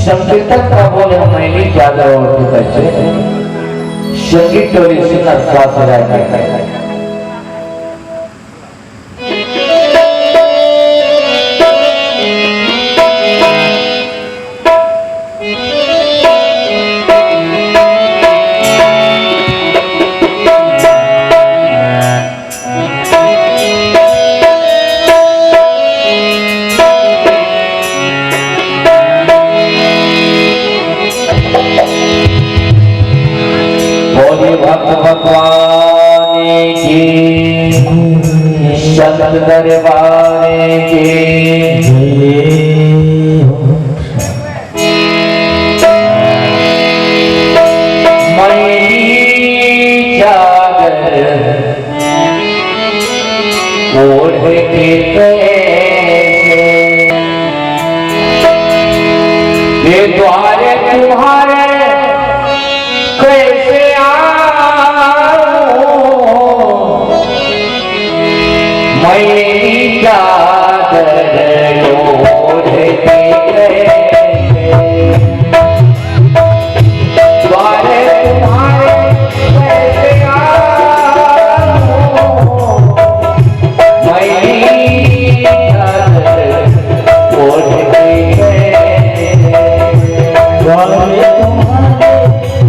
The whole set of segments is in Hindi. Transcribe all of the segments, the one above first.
संकीर्तन का बोले मैंने ज्यादा और बच्चे संगीत टोली सुना साथ रहा भगवान की संत दरबार की मई जागर ओढ़ के ये द्वारे तुम्हारे कैसे मेरी चादर ओढ़ के द्वारे तुम्हारे कैसे आऊं मेरी चादर ओढ़ के द्वारे तुम्हारे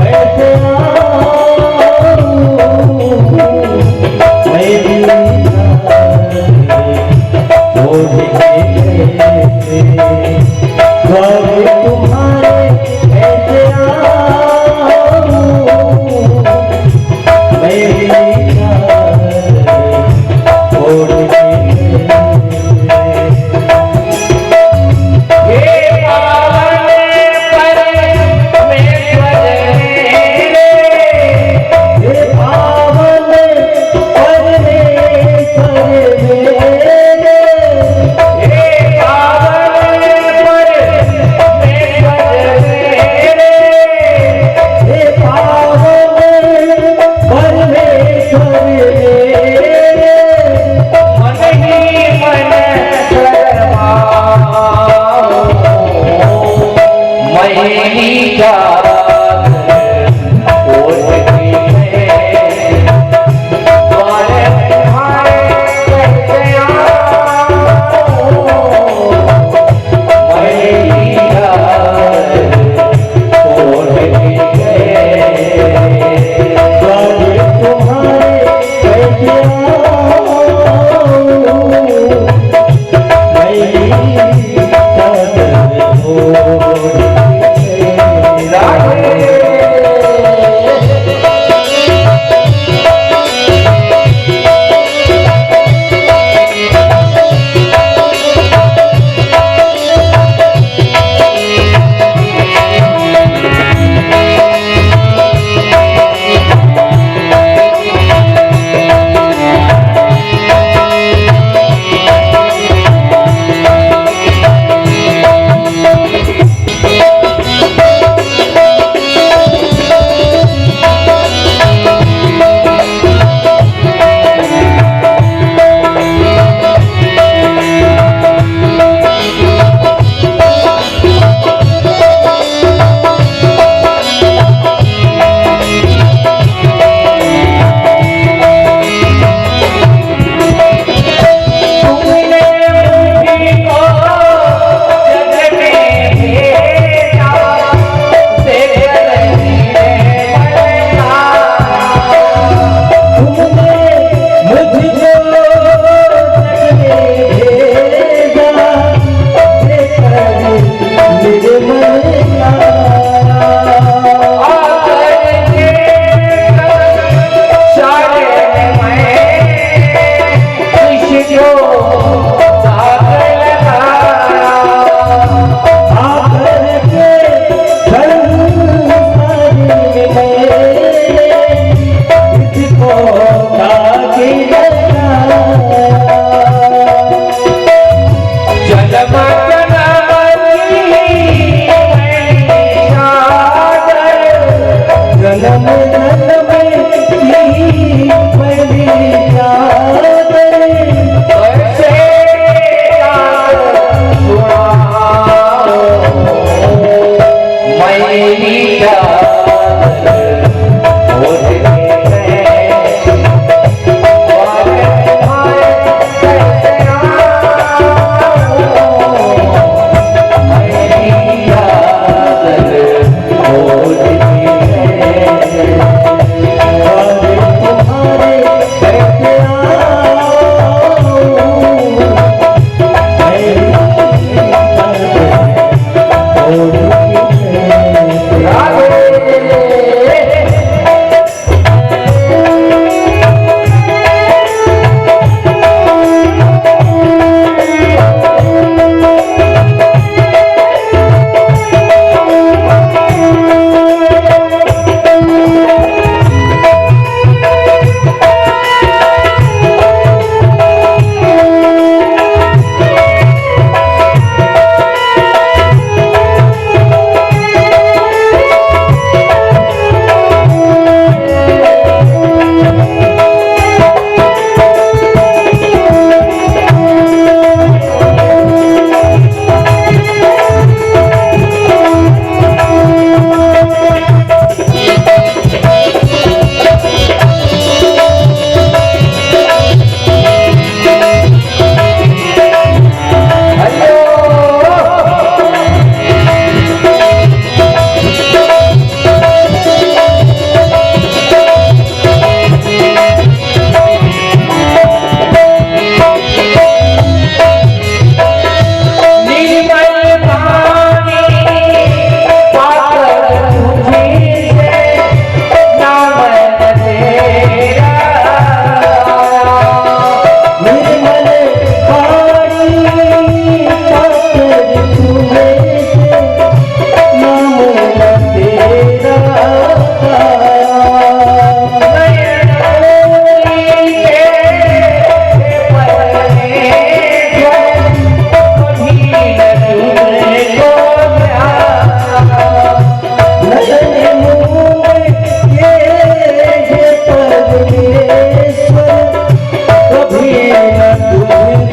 कैसे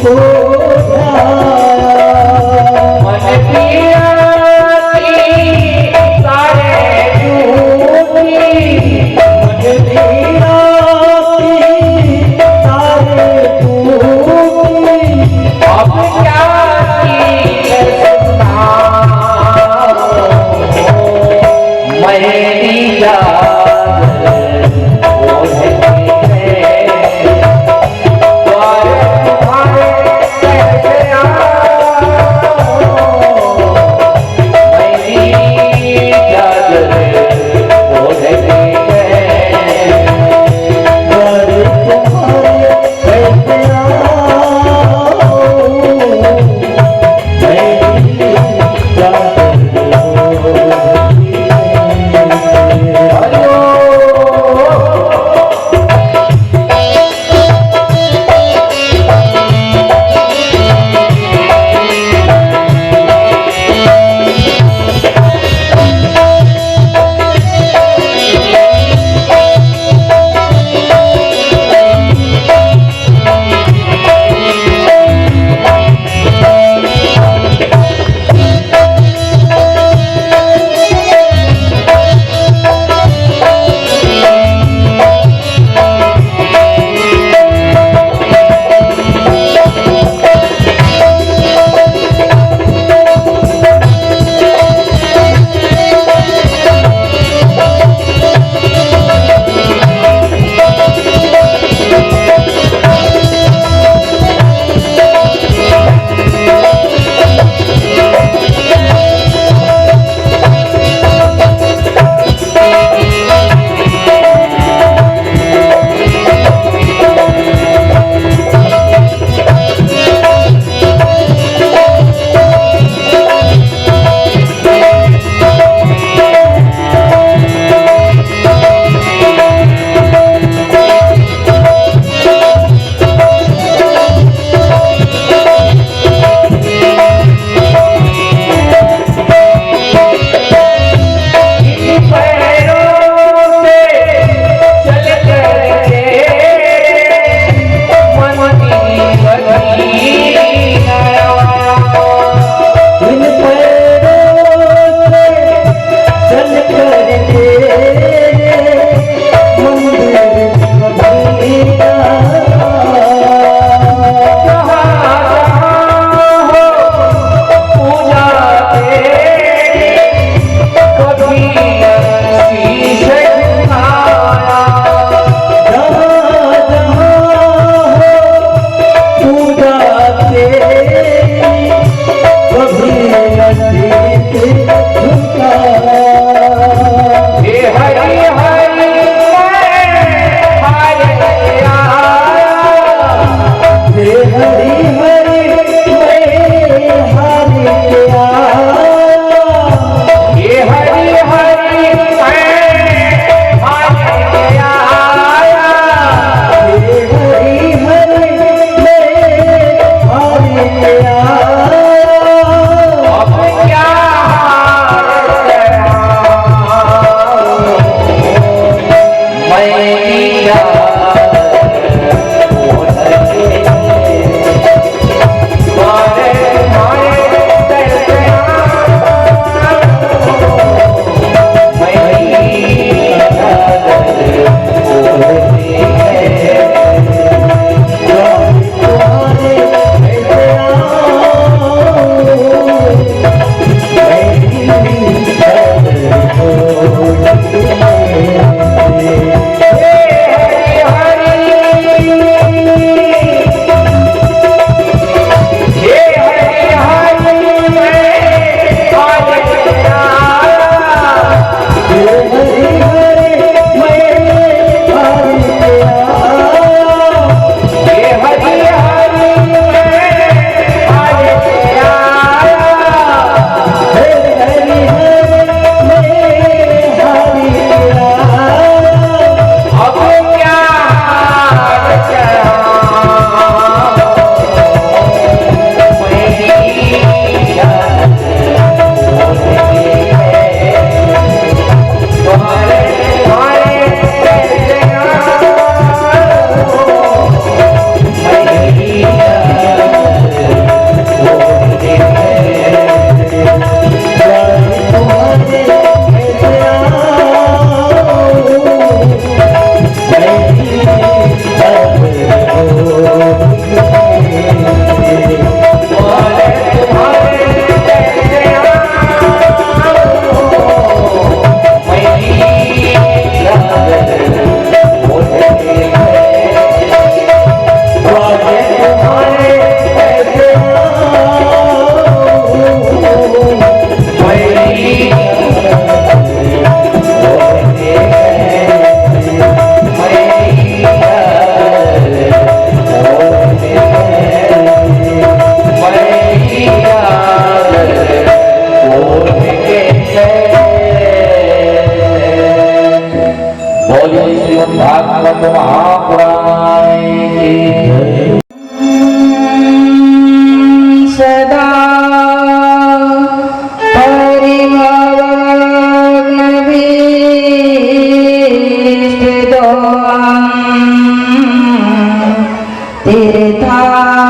को मन पिया की सारे झूठी, मन पिया की सारे झूठी, अब क्या की सुना मेरी याद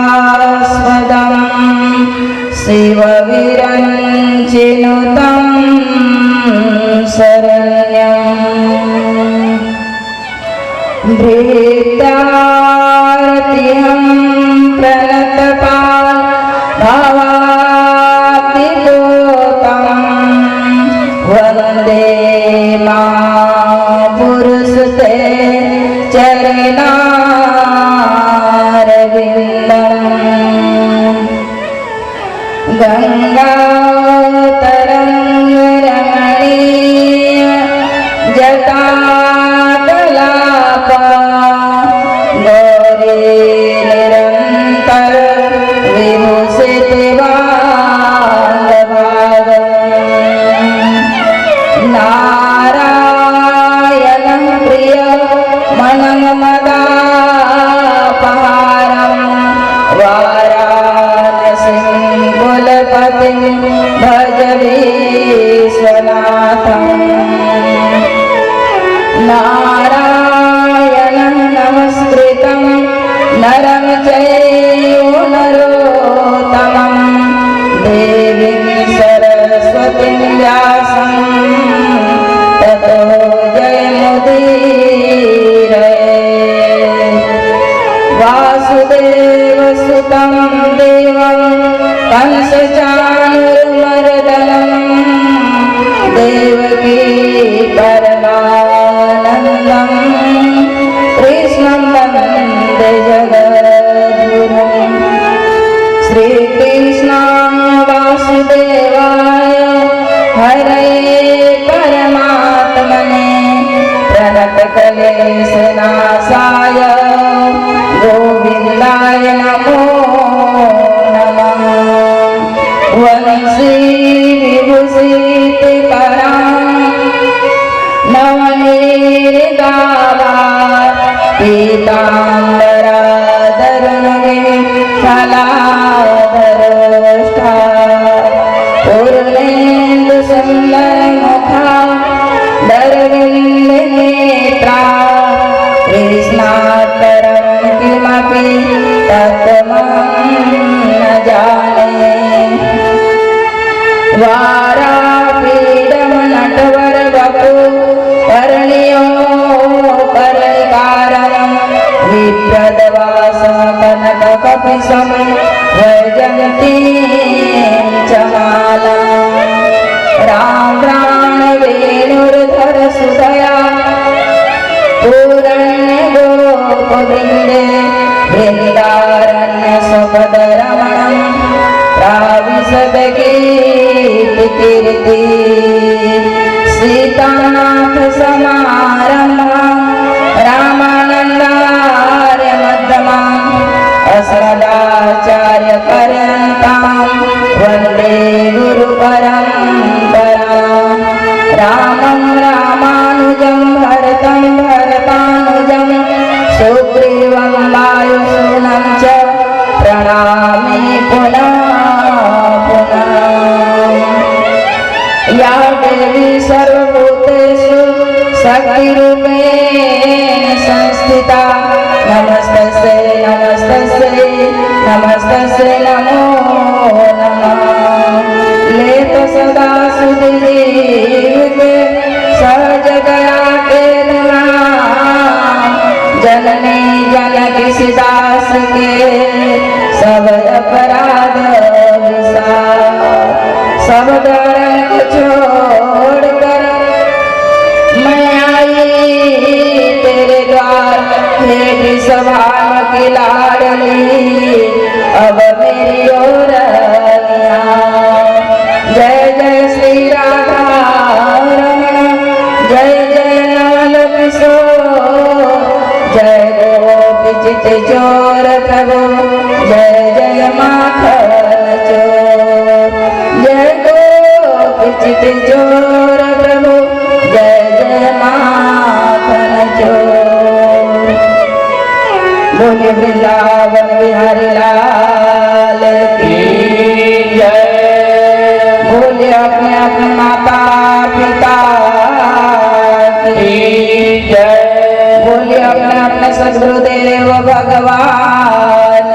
तीर्थास्पदं शिवविरञ्चिनुतं शरण्यम् भृत्यार्तिहं प्रणतपाल भवाब्धितोतं वन्दे पुरुषते चरणारविन्दम् गङ्गातरङ्गरमणीय जटाकलापा गौरी निरन्तर विभूषितवाङ्गभागम् नारायणं प्रिय मनमदापहारं वाराणसीं कुलपतिं भज विश्वनाथम् नारायणं नमस्कृतं नरं चैव नरोत्तमं देवीं सरस्वतीं व्यासं ततो जयमुदीरये वासुदेवसुतं देवं कंसचाणूरमर्दनं देवकी परमानन्दं कृष्णं वन्दे जगद्गुरुं श्रीकृष्णाय वासुदेवाय हरये परमात्मने प्रणतक्लेशनाशाय गोविन्दाय नमो नमः वंशी विभूषितकरां नवनीरदाभा पीताम्बराधरं फलाधरोष्ठा पूर्णेन्दुसुन्दरमुखा दरविन्दनेत्रा कृष्णात्तरं किमपि तत्त्वं न जाने वारापीडं नटवरवपु कर्ण्यो करकारणं विप्रदवासं कनककपिशं वैजयन्तीं च मालां राम्राणवेणुर्धर सुदया पूरण्यगोपवृन्दे वृन्दारण्यसुखदरमणं प्राविशदकीर्ति सीतानाथसमारम्भां रामानन्दार्यमध्यमाम् अस्मदाचार्यपर्यन्तां वन्दे गुरुपरम्परां रामं रामानुजं भरतं भरतानुजं सुग्रीवं वायुसूनं च प्रणमामि पुनः पुनः या देवी सर्वभूतेषु शक्तिरूपेण संस्थिता नमस्तस्यै नमस्तस्यै नमस्तस्यै नमो नमः लेत सदा सुधीर्के सहज दया के नाम जननी जनकी सीदास के सब अपराध विसार सब डरन को छोड़कर मैं आई तेरे द्वार हे सभा की लाडली अब मेरी ओर जय जय श्री राधा रमण जय जय नवल किशोर जय गोपीचित चोर प्रभु जय जय माखन चोर जय गोपीचित चोर प्रभु जय जय माखन चोर बोले वृंदावन बिहारी लाल की जय बोले अपने अपने माता पिता की जय बोले अपने अपने सद्गुरुदेव भगवान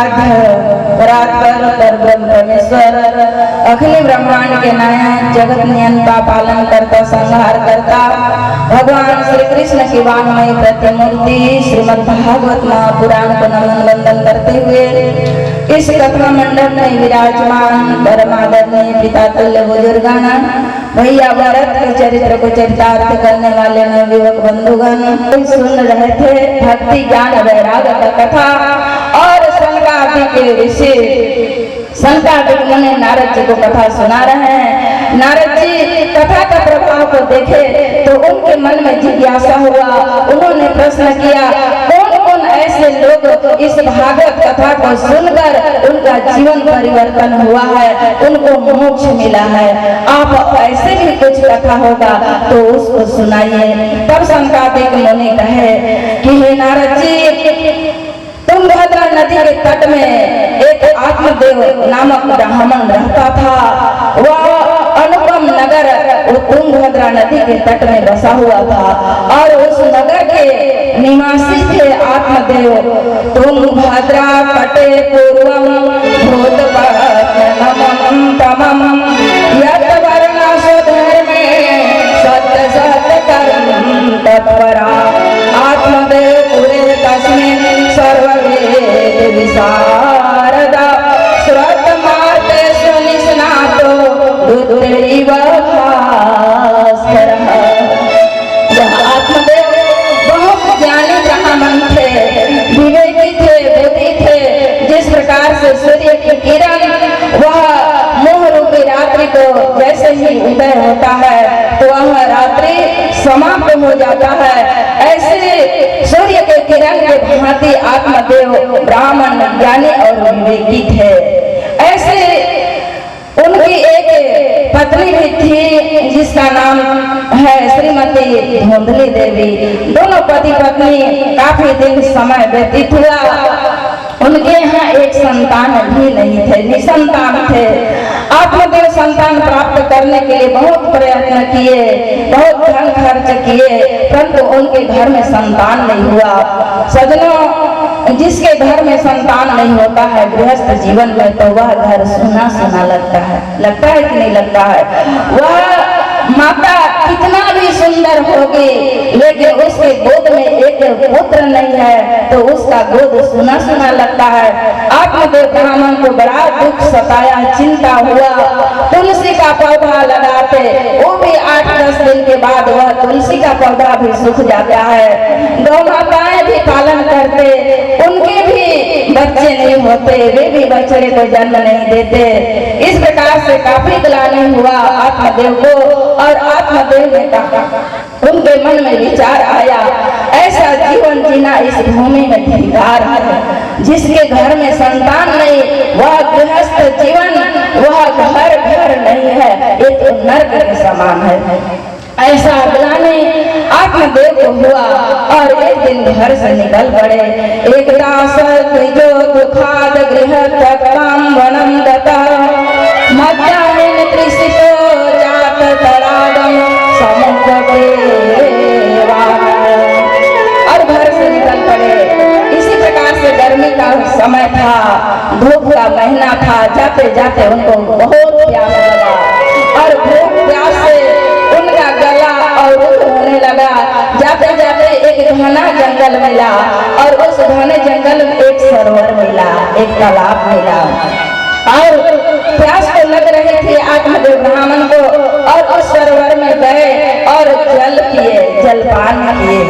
आराध्य परात्पर परब्रह्म परमेश्वर अखिल ब्रह्मांड के नायक जगत नियंता पालन करता संहार करता भगवान श्री कृष्ण की वाणमयी प्रतिमूर्ति श्रीमद् भागवत महापुराण को नमन वंदन करते हुए इस कथा मंडप में विराजमान परमादरणीय पिता तुल्य बुजुर्गण भैया भरत के चरित्र को चरितार्थ करने वाले नवयुवक बंधुगण सुन रहे थे भक्ति ज्ञान वैराग्य का कथा और सनकादि के ऋषि सनकादिक मुनि नारद जी को कथा सुना रहे हैं। नारद जी कथा का प्रभाव को देखे तो उनके मन में जिज्ञासा हुआ। उन्होंने प्रश्न किया कौन कौन ऐसे लोग इस भागवत कथा को सुनकर उनका जीवन परिवर्तन हुआ है, उनको मोक्ष मिला है। आप ऐसे भी कुछ कथा होगा तो उसको सुनाइए। तब सनकादिक मुनि कहे कि हे नारद जी, तुंगभद्रा नदी के तट में एक आत्मदेव नामक ब्राह्मण रहता था। वह अनुपम नगर वो तुंगभद्रा नदी के तट में बसा हुआ था और उस नगर के निवासी थे आत्मदेव। तुंगभद्रा तटे पूर्वम भूतवर्णनमं तमं यत् वर्णासो धर्मे सत्य सत्य कर्म तत्परा आत्मदेव पुरे तस्मिन् सर्ववेद विशारदा श्रुतमार्ते सुनिष्णातो बुद्धिव भास्करः। यह आत्मदेव बहुत ज्ञानी ब्राह्मण थे, विवेकी थे, बुद्धि थे। जिस प्रकार से सूर्य की किरण वह मोह रूपी रात्रि को जैसे ही उदय होता है तो वह रात्रि समाप्त हो जाता है, ऐसे सूर्य के किरण के भांति आत्मदेव ब्राह्मण ज्ञानी और विवेकी थे। ऐसे उनकी एक पत्नी भी थी जिसका नाम है श्रीमती धुंधली देवी। दोनों पति पत्नी काफी दिन समय व्यतीत हुआ, उनके यहाँ एक संतान भी नहीं थे, निसंतान थे। आत्मदेव संतान प्राप्त करने के लिए बहुत प्रयत्न किए, बहुत धन खर्च किए, परंतु उनके घर में संतान नहीं हुआ। सजनों, जिसके घर में संतान नहीं होता है गृहस्थ जीवन में तो वह घर सुना सुना लगता है कि नहीं लगता है। वह माता कितना भी सुंदर होगी लेकिन उसके गोद में एक पुत्र नहीं है तो उसका गोद सुना सुना लगता है। आत्मदेव ब्राह्मण को बड़ा दुख सताया, चिंता हुआ। तुलसी का पौधा लगाते, वो भी 8-10 दिन के बाद वह तुलसी का पौधा भी सूख जाता है। गौ माताएं भी पालन करते, उनके भी बच्चे नहीं होते, वे भी बछड़े को जन्म नहीं देते। इस प्रकार से काफी ग्लानि हुआ आत्मदेव को और आत्मदेव ने कहा, उनके मन में विचार आया ऐसा जीवन जीना इस भूमि में धिक्कार है। जिसके घर में संतान नहीं वह गृहस्थ जीवन, वह घर नहीं है, ये तो नरक के समान है। ऐसा ग्लानि आत्मदेव को हुआ और एक दिन घर से निकल पड़े। एक दास जो दुखाद गृह तक्ताम वनम दता मध्याह्न तृषितो जात तरागम समुद्र और घर से निकल पड़े। इसी प्रकार से गर्मी का समय था, धूप का महीना था। जाते जाते उनको बहुत प्यास लगा और भूख प्यास से उनका गला और होने लगा। जाते जाते एक घना जंगल मिला और उस घने जंगल में एक सरोवर मिला, एक तालाब मिला और प्यास तो लग रही थी आत्मदेव ब्राह्मण को और उस सरोवर में गए और जल पिए, जलपान किए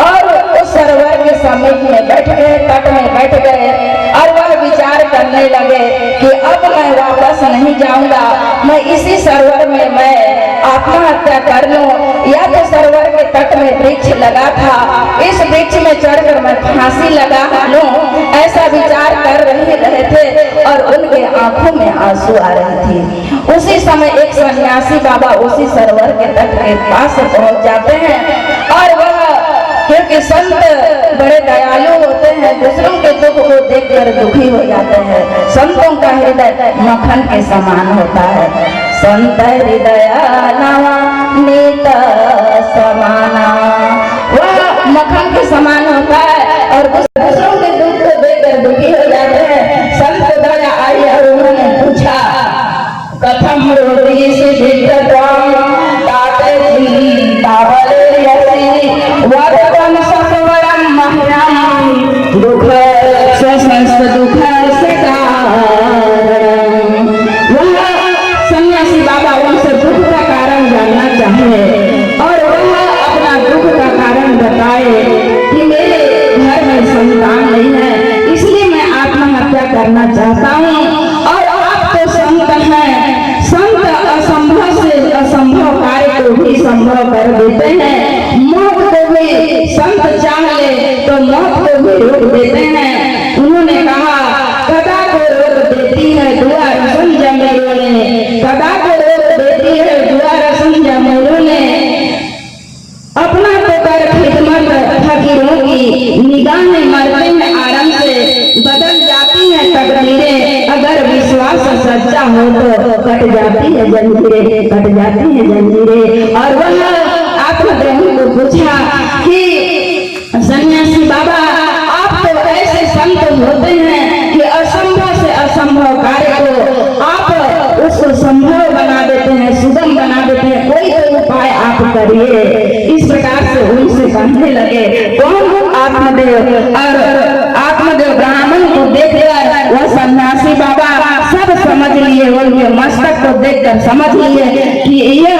और उस सरोवर के समीप में बैठ गए, तट में बैठ गए और वह विचार करने लगे कि अब मैं वापस नहीं जाऊंगा, मैं इसी सरोवर में मैं आत्महत्या कर लूं या तो सरोवर के तट में वृक्ष लगा था, इस वृक्ष में चढ़कर मैं फांसी लगा लूं। ऐसा विचार कर रहे थे और उनके आंखों में आंसू आ रही थी। उसी समय एक सन्यासी बाबा उसी सरोवर के तट के पास पहुंच जाते हैं और वह, क्योंकि संत बड़े दयालु होते हैं, दूसरों के दुख को देखकर दुखी हो जाते हैं। संतों का हृदय मक्खन के समान होता है। संत हृदय नीत समाना, वह मक्खन के समान होता है और दूसरों के दुख को देखकर दुखी हो जाते हैं। ज्योतिष विद्यतां ताते चिन्तावलयसि वरदं सकवरं मह्यं दुःख स्वसंस्त दुःख सकारणं। वह सन्यासी बाबा उनसे दुख का कारण जानना चाहे और वह अपना दुख का कारण बताए कि मेरे घर में संतान नहीं है, इसलिए मैं आत्महत्या करना चाहता हूँ। और आप तो संत हैं, संत असंभव से असंभव कार्य को भी संभव कर देते हैं। मौत को भी संत चाह ले तो मौत को भी रोक देते हैं। उन्होंने कहा कदा को रोक देती है दुआ रसन जमीरों ने, कदा को रोक देती है दुआ रसन जमीरों ने। अपना तो कर खिदमत फकीरों की, निगाह में मरते हैं आराम से, बदल जाती है तकदीरें। अगर विश्वास सच्चा हो तो कट जाती है जंजीरें, कट जाती है जंजीरें। और वह आत्मदेव को पूछा कि सन्यासी बाबा आप तो ऐसे संत होते हैं कि असंभव से असंभव कार्य को आप उसको संभव बना देते हैं, सुगम बना देते हैं, कोई तो उपाय आप करिए। इस प्रकार से उनसे कहने लगे। कौन? आत्मदेव। और आत्मदेव ब्राह्मण को देखकर वह सन्यासी बाबा सब समझ लिए, उनके मस्तक को देखकर समझ लिए कि यह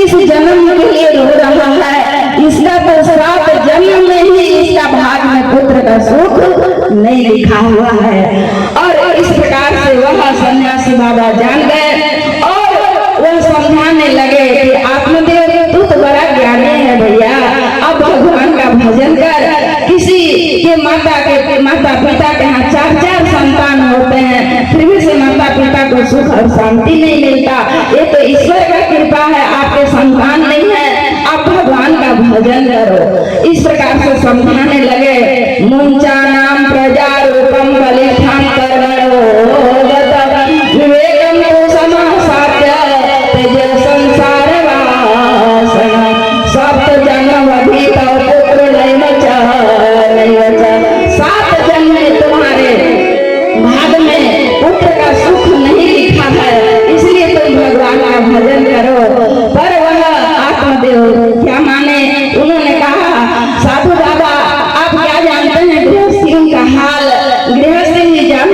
इस जन्म के लिए रो रहा है, इसका तो 7 जन्म में ही इसका भाग में पुत्र का सुख नहीं लिखा हुआ है। और इस प्रकार से वह सन्यासी बाबा जान गए और वह समझाने लगे कि आत्मदेव तू तो बड़ा ज्ञानी है भैया, अब भगवान का भजन कर। किसी के माता पिता के यहाँ 4 संतान होते हैं, फिर भी से माता पिता को सुख और शांति नहीं मिलता। ये तो ईश्वर का कृपा है, आपके संतान नहीं है, आप भगवान का भजन करो। इस प्रकार से समझाने लगे। मुंचा नाम प्रजा रूपम बलिष्ठान कर्मणो विवेकम तो समासाद्य तेजल संसार वासन सप्त जन्म अधीत पुत्र नैव च 7 जन्म में तुम्हारे भाग में पुत्र का सुख नहीं लिखा है, इसलिए तुम भगवान का भजन करो। पर वह आत्मदेव क्या माने? उन्होंने कहा साधु बाबा आप क्या जानते हैं गृहस्थियों का हाल? गृहस्थी ही जान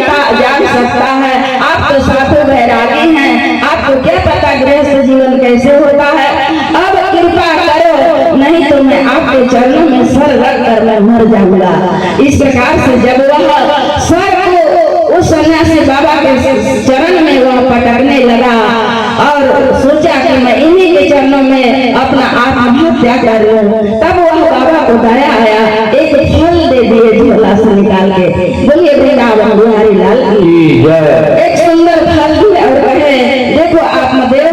सकता है, आप तो साधु बैरागी हैं, आपको क्या पता गृहस्थ जीवन कैसे होता है। अब कृपा करो, नहीं तो मैं आपके चरणों में सर रख कर मैं मर जाऊंगा। इस प्रकार से जब वह सर को उस सन्यासी बाबा के चरण में वह पटकने लगा और सोचा कि मैं इन्हीं के चरणों में अपना आत्महत्या कर लूं, तब वह बाबा को दया आया, एक फल दे दिए झोला से निकाल के। बोलिए वृंदावन बिहारी लाल की जय। एक सुंदर फल दिए और कहे देखो आत्मदेव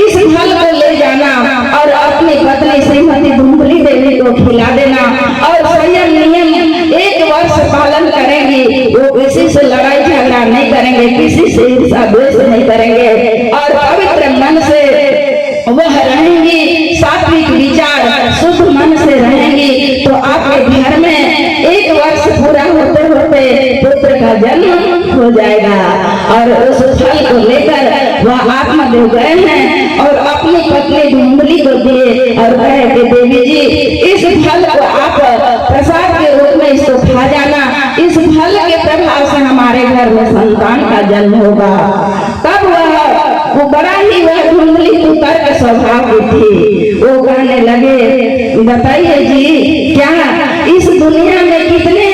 इस फल को ले जाना और अपनी पत्नी श्रीमती धुंधली देवी को खिला देना और संयम नियम 1 वर्ष पालन करेंगी। वो किसी से लड़ाई झगड़ा नहीं करेंगे, किसी से ईर्ष्या द्वेष नहीं करेंगे और पवित्र मन से वह रहेंगी, सात्विक विचार शुद्ध मन से रहेंगी। तो आपके घर में 1 वर्ष पूरा होते होते पुत्र का जन्म हो जाएगा। और उस फल को लेकर वह आत्मदेव गए हैं और अपनी पत्नी धुंधली को दिए और कहे कि देवी जी इस फल को आप प्रसाद के रूप में इसको खा जाना, इस फल के प्रभाव से हमारे घर में संतान का जन्म होगा। तब वो बड़ा ही वह धुंधली तर्क स्वभाव की थी। वो कहने लगे बताइए जी क्या इस दुनिया में कितने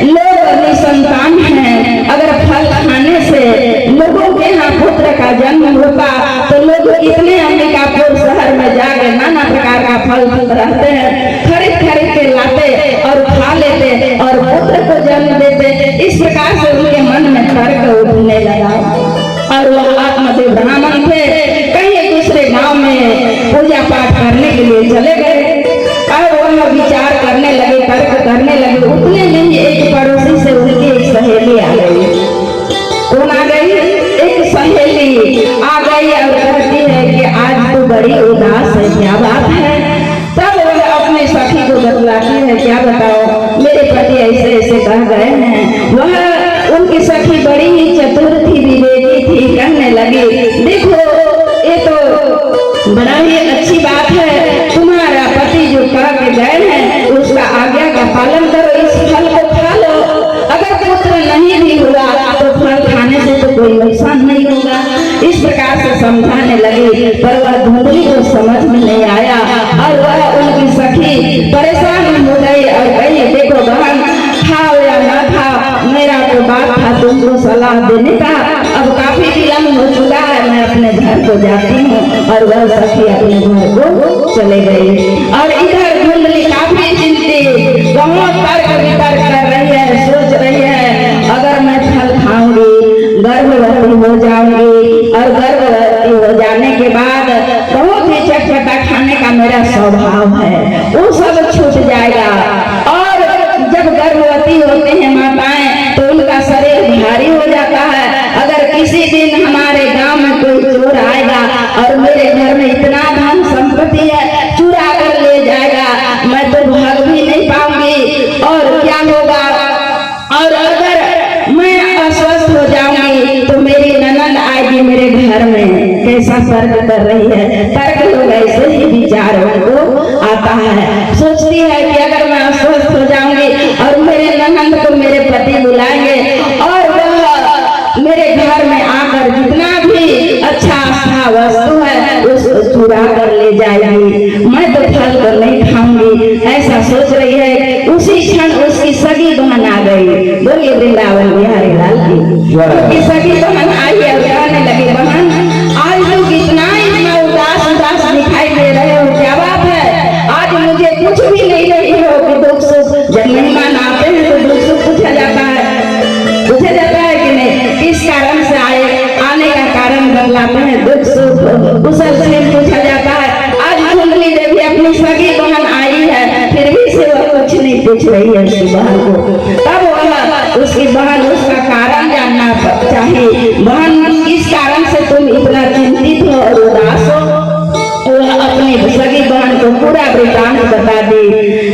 लोग निसंतान हैं? अगर फल खाने से लोगों के यहाँ पुत्र का जन्म होता तो लोग कितने अंबिकापुर शहर में जाकर नाना प्रकार का फल रहते हैं, खरीद के लाते और खा लेते और पुत्र को जन्म देते। इस प्रकार से उनके मन में तर्क उठने लगा। और वह आत्मदेव ब्राह्मण थे, कहीं दूसरे गांव में पूजा पाठ करने के लिए चले गए और वह विचार करने लगे, तर्क करने लगे। उतने में ही एक पड़ोसी से उनकी एक सहेली आ गई। कौन आ गई? एक सहेली आ गई और कहती है कि आज तो बड़ी उदास है, क्या बात है? तब वह अपने सखी को बतलाती है, क्या बताओ मेरे पति ऐसे ऐसे कह गए हैं। वह उनकी सखी बड़ी ही चतुर थी, विवेकी थी, कहने लगी देखो बड़ा ही अच्छी बात है, तुम्हारा पति जो करके गए हैं उसका आज्ञा का पालन करो, इस फल को खा लो। अगर पुत्र नहीं भी हुआ तो फल खाने से तो कोई नुकसान नहीं होगा। इस प्रकार से समझाने लगी, पर वह धुंधली को समझ में नहीं आया और वह उनकी सखी परेशान हो गई और कही, देखो बहन, खाओ या ना खाओ, मेरा तो बात था तुमको सलाह देने का। अब काफी विलम्ब हो चुका है, मैं अपने घर को जाती हूँ। और वह सखी अपने घर को चले गई। और इधर धुंधली काफी चिंतित, बहुत तर्क वितर्क कर रही है, सोच रही है अगर मैं फल खाऊंगी गर्भवती हो जाऊंगी और गर्भवती हो जाने के बाद बहुत ही चटपटा खाने का मेरा स्वभाव है, वो सब छूट जाएगा। और जब गर्भवती होते हैं माताएं तो उनका शरीर भारी हो जाता है। अगर किसी दिन हमारे गांव में कोई चोर आएगा और मेरे घर में इतना धन संपत्ति है, चुरा कर ले जाएगा, मैं तो भाग भी नहीं पाऊंगी और क्या होगा। और अगर मैं अस्वस्थ हो जाऊंगी तो मेरी ननद आएगी मेरे घर में। कैसा तर्क कर रही है, तर्क लोग ऐसे ही विचारों को आता है। सोचती है कि अगर मैं अस्वस्थ हो जाऊंगी और मेरे ननद को मेरे पति बुलाएंगे और वह मेरे घर में आकर जितना भी अच्छा अच्छा वस्तु है उसको चुरा कर ले जाएगी, मैं तो फल को नहीं खाऊंगी, ऐसा सोच रही है। उसी क्षण उसकी सगी बहन आ गई। बोलिए वृंदावन बिहारी लाल की। उसकी सगी बहन आई और कहने लगी, बहन आज लोग इतना उदास उदास दिखाई दे रहे हो, क्या बात है? आज मुझे कुछ भी नहीं रही हो कि दुख सुख, जब मेहमान आते हैं तो दुख सुख पूछा जाता है कि नहीं, किस कारण से आए, आने का कारण बतलाते हैं, दुख सुख कुशल से पूछा जाता है। आज धुंधली देवी अपनी सगी बहन आई है, फिर भी से वह कुछ नहीं पूछ रही है उसकी बहन को। तब वह उसकी बहन उसका कारण जानना चाहिए, बहन किस कारण से तुम इतना चिंतित हो और उदास हो। वह अपनी सगी बहन को पूरा वृतांत बता दी,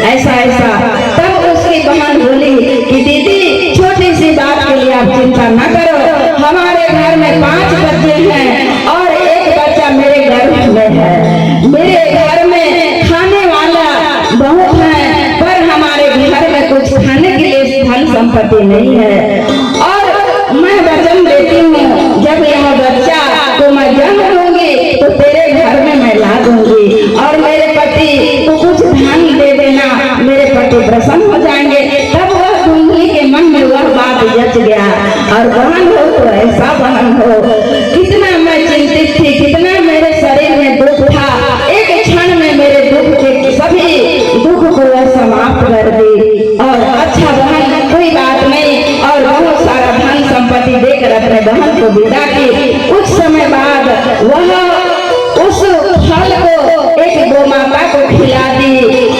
ऐसा ऐसा। तब उसकी बहन बोली कि दीदी छोटी सी बात के लिए आप चिंता न करो, हमारे घर में 5 बच्चे हैं और एक बच्चा मेरे घर में है। मेरे घर में खाने वाला बहुत है, पर हमारे घर में कुछ खाने के लिए धन संपत्ति नहीं है। और मैं वचन देती हूँ, जब यह बच्चा को मैं जन्म दूंगी तो तेरे घर में मैं ला दूंगी और मेरे पति को कुछ धन दे देना, मेरे पति प्रसन्न हो जाएंगे। तब वह धुंधली के मन में वह बात जच गया। और बहन हो तो ऐसा बहन हो, कितना मैं चिंतित थी, कितना मेरे शरीर में दुख था, एक क्षण में मेरे दुख के सभी दुख को वह समाप्त कर दी। और अच्छा बहन कोई बात नहीं, और बहुत सारा धन संपत्ति देकर अपने बहन को विदा की। कुछ समय बाद वह उस फल को एक गोमाता को खिला दी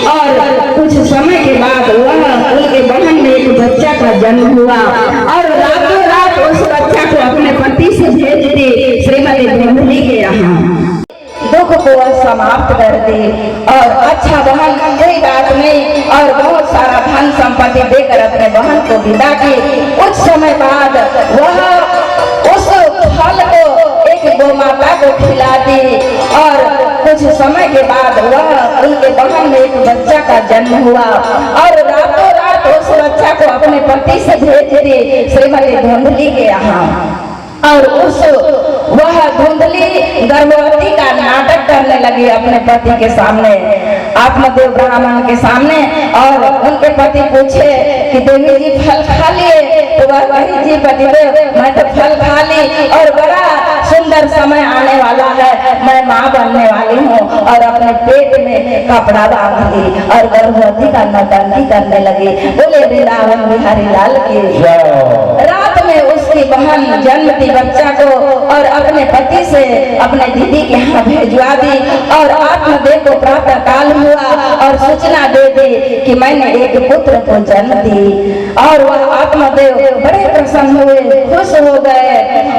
और कुछ समय के बाद वह उनके बहन में एक बच्चा का जन्म हुआ और रातों रात उस बच्चा को अपने पति से भेज दी श्रीमती धुंधली के यहाँ। दुख को समाप्त कर दी और अच्छा बहन कोई बात नहीं, और बहुत सारा धन संपत्ति देकर अपने बहन को विदा की। कुछ समय बाद वह उस फल को एक गोमाता को खिला दी और कुछ समय के बाद वह उनके बहन में एक बच्चा का जन्म हुआ और रातों रात उस बच्चा को अपने पति से भेज दी श्रीमती धुंधली के यहाँ। और वह धुंधली गर्भवती का नाटक करने लगी अपने पति के सामने, आत्मदेव ब्राह्मण के सामने। और उनके पति पूछे कि देवी जी फल खा लिए? तो वह कही, जी पतिदेव मैं तो फल खा ली और बड़ा सुंदर समय आने वाला है, मैं माँ बनने वाली हूँ। और अपने पेट में कपड़ा बांध ली और गर्भवती का नौटंकी करने लगी। बोले वृंदावन बिहारी लाल की। रात में उसकी बहन जन्मती बच्चा को और अपने पति से अपने दीदी के यहाँ भेजवा दी और आत्मदेव को प्रातः काल हुआ और सूचना दे दी कि मैंने एक पुत्र को जन्म दी। और वह आत्मदेव बड़े प्रसन्न हुए, खुश हो गए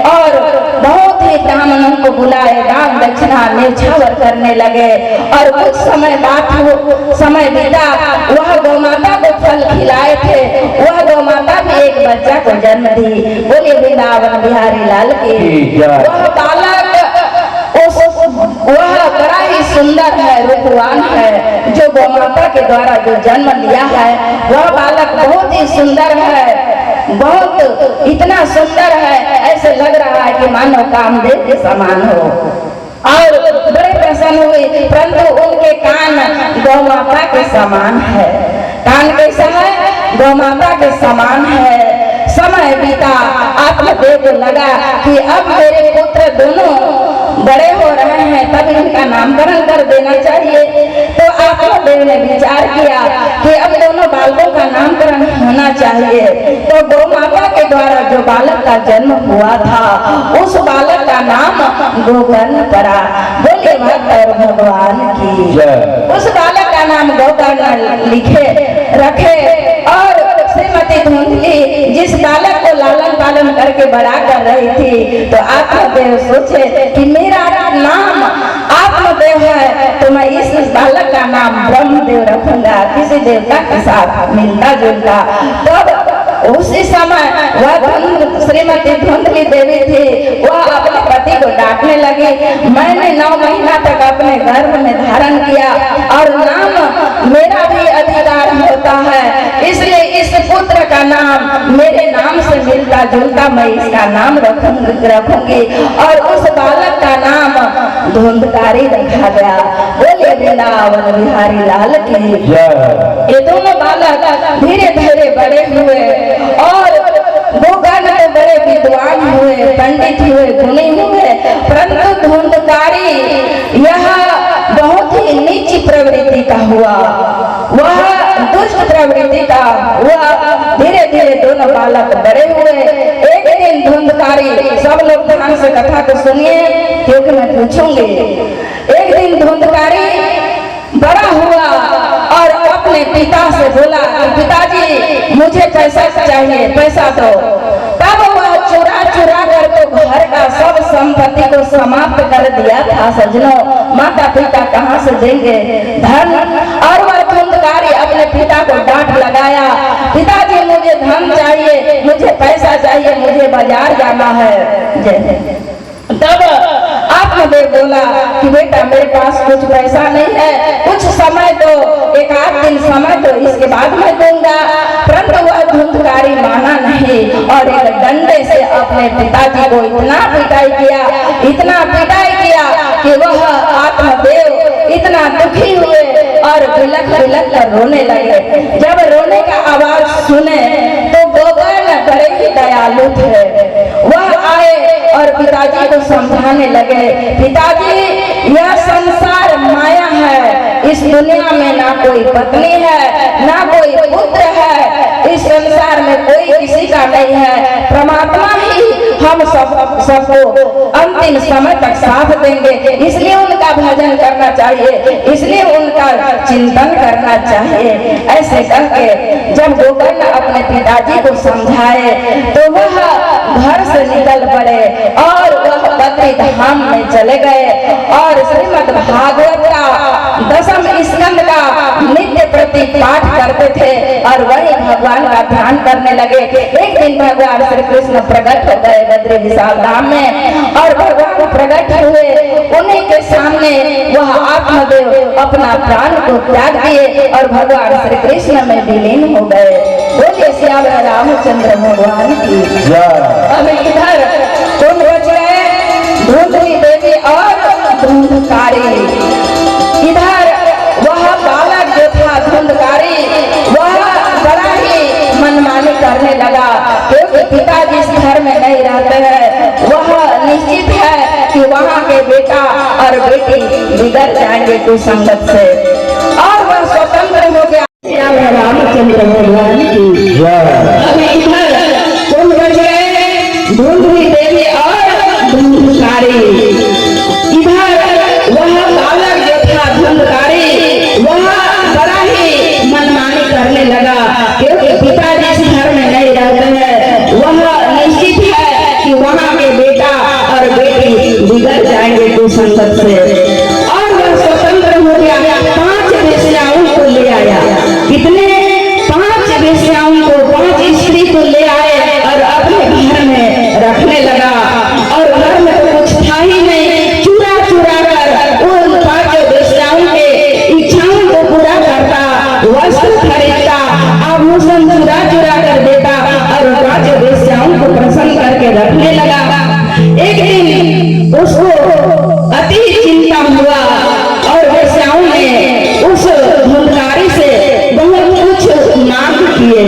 और बहुत ही ब्राह्मणों को बुलाए, दान दक्षिणा न्यौछावर करने लगे। और कुछ समय बीता, वह गौमाता को फल खिलाए थे, वह गौमाता भी एक बच्चा को जन्म दी। बोलिए वृंदावन बिहारी लाल की। वह बालक वह सुंदर है, रूपवान है, जो गौ माता के द्वारा जो जन्म लिया है वह बालक बहुत ही सुंदर है, बहुत इतना सुंदर है ऐसे लग रहा है कि मानो कामदेव के समान हो। और बड़े प्रसन्न हुए, परंतु उनके कान गौ माता के समान है। कान कैसा है? गौ माता के समान है। समय बीता, आत्मदेव को लगा कि अब मेरे पुत्र दोनों बड़े हो रहे हैं, तब इनका नामकरण कर देना चाहिए। तो आत्मदेव ने विचार किया कि अब दोनों बालकों का नामकरण होना चाहिए। तो गौ माता के द्वारा जो बालक का जन्म हुआ था उस बालक का नाम गोकर्ण पड़ा। बोले भक्त और भगवान की। उस बालक का नाम गोकर्ण लिखे रखे। और श्रीमती धुंधली जिस बालक को लालन पालन करके बड़ा कर रही थी, तो आत्मदेव सोचे कि मेरा नाम आत्मदेव है तो मैं इस बालक का नाम ब्रह्मदेव रखूंगा, किसी देवता के साथ मिलता जुलता। तब उसी समय वह श्रीमती धुंधली देवी थी, वह अपने पति को डांटने लगी, मैंने 9 महीना तक अपने गर्भ में धारण किया और नाम मेरा भी अधिकार होता है, इसलिए इस पुत्र का नाम मेरे नाम से मिलता जुलता मैं इसका नाम रखूंगी। और उस बालक का नाम धुंधकारी रखा गया। बोले वृंदावन बिहारी लाल की। ये दोनों बालक धीरे धीरे बड़े हुए और गोकर्ण तो बड़े विद्वान हुए, पंडित हुए, गुणी हुए, परंतु धुंधकारी यह बहुत ही नीच प्रवृत्ति का हुआ, वह दुष्ट प्रवृत्ति का हुआ। धीरे धीरे दोनों बालक बड़े हुए। एक दिन धुंधकारी, सब लोग ध्यान से कथा को सुनिए क्योंकि मैं पूछूंगी। एक दिन धुंधकारी बड़ा हुआ और अपने पिता से बोला कि पिताजी मुझे पैसा चाहिए, पैसा दो। तब वह चुरा चुरा कर तो घर का सब संपत्ति को समाप्त कर दिया था। सजनों, माता पिता कहाँ से देंगे धन? और वह धुंधकारी अपने पिता को डांट लगाया, पिताजी मुझे धन चाहिए, मुझे पैसा चाहिए, मुझे बाजार जाना है। तब आत्मदेव बोला कि बेटा मेरे पास कुछ पैसा नहीं है, कुछ समय दो, 1 दिन समय दो, इसके बाद मैं दूंगा। परंतु वह धुंधकारी माना नहीं और एक डंडे से अपने पिताजी को इतना पिटाई किया, इतना पिटाई किया कि वह आत्मदेव इतना दुखी हुए और बिलख बिलख कर रोने लगे। जब रोने का आवाज सुने तो गोकर्ण बड़े ही दयालु थे, वह आए और पिताजी को समझाने लगे, पिताजी यह संसार माया है, इस दुनिया में ना कोई पत्नी है ना कोई पुत्र है, इस संसार में कोई किसी का नहीं है, परमात्मा ही हम सबको अंतिम समय तक साथ देंगे, इसलिए उनका भजन करना चाहिए, इसलिए उनका चिंतन करना चाहिए। ऐसे करके जब गोकर्ण अपने पिताजी को समझाए तो वह घर से निकल पड़े और वह बद्री धाम में चले गए और श्रीमद् भागवत का 10वें स्कंद का नित्य प्रति पाठ करते थे और वही भगवान का ध्यान करने लगे। एक दिन भगवान श्री कृष्ण प्रकट हो गए बद्री विशाल धाम में और भगवान प्रकट हुए, उन्हीं के सामने वह आत्मदेव अपना प्राण को त्याग दिए और भगवान श्री कृष्ण में विलीन हो गए। बोलिए श्याम रामचंद्र भगवान की। अब इधर तुम बच गए धुंधली देवी और धुंधकारी। इधर वह बालक जो था धुंधकारी, वह बड़ा ही मनमानी करने लगा क्योंकि पिताजी इस घर में नहीं रहते हैं। वह निश्चित है कि वहाँ के बेटा और बेटी बिगड़ जाएंगे कुसंगत से और वह स्वतंत्र हो गया। श्याम रामचंद्र भगवान की। अभी इधर तुम बच गए धुंधली देवी और धुंधकारी। इधर वह बालक जो था धुंधकारी, वह बड़ा ही मनमानी करने लगा क्योंकि पिताजी इस घर में नहीं रहते हैं। वह निश्चित है कि वहाँ के बेटा और बेटी बिगड़ जाएंगे कुसंगत से और वह स्वतंत्र हो गया। 5 वेश्याओं को ले आया। कितने? 5 वेश्याओं को, 5 स्त्री को ले आए और अपने घर में रखने लगा और घर में तो कुछ था ही नहीं, चूरा करके रखने लगा। एक दिन उसको अति चिंता हुआ और वेश्याओं ने उस धुंधकारी से बहुत कुछ मांग किए।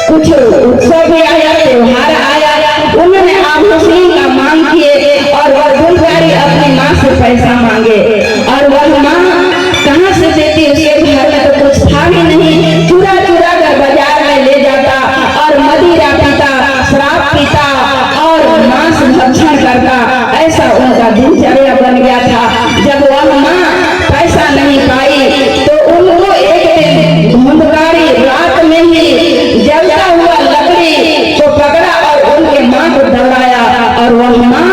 कुछ उत्सव भी आया, त्योहार आया, उन्होंने आभूषण का मांग किए और वह धुंधकारी अपनी माँ से पैसा मांगे और वह माँ कहाँ से देती, उसके घर में तो कुछ था भी नहीं। चुरा चुरा कर बाजार में ले जाता और मदिरा पीता, शराब पीता और मांस भक्षण करता। ऐसा उनका दिनचर्या बन गया था। जब वह माँ पैसा नहीं पाई तो उनको एक दिन धुंधकारी रात में ही जलता हुआ लकड़ी को पकड़ा और उनके माँ को दौड़ाया और वह माँ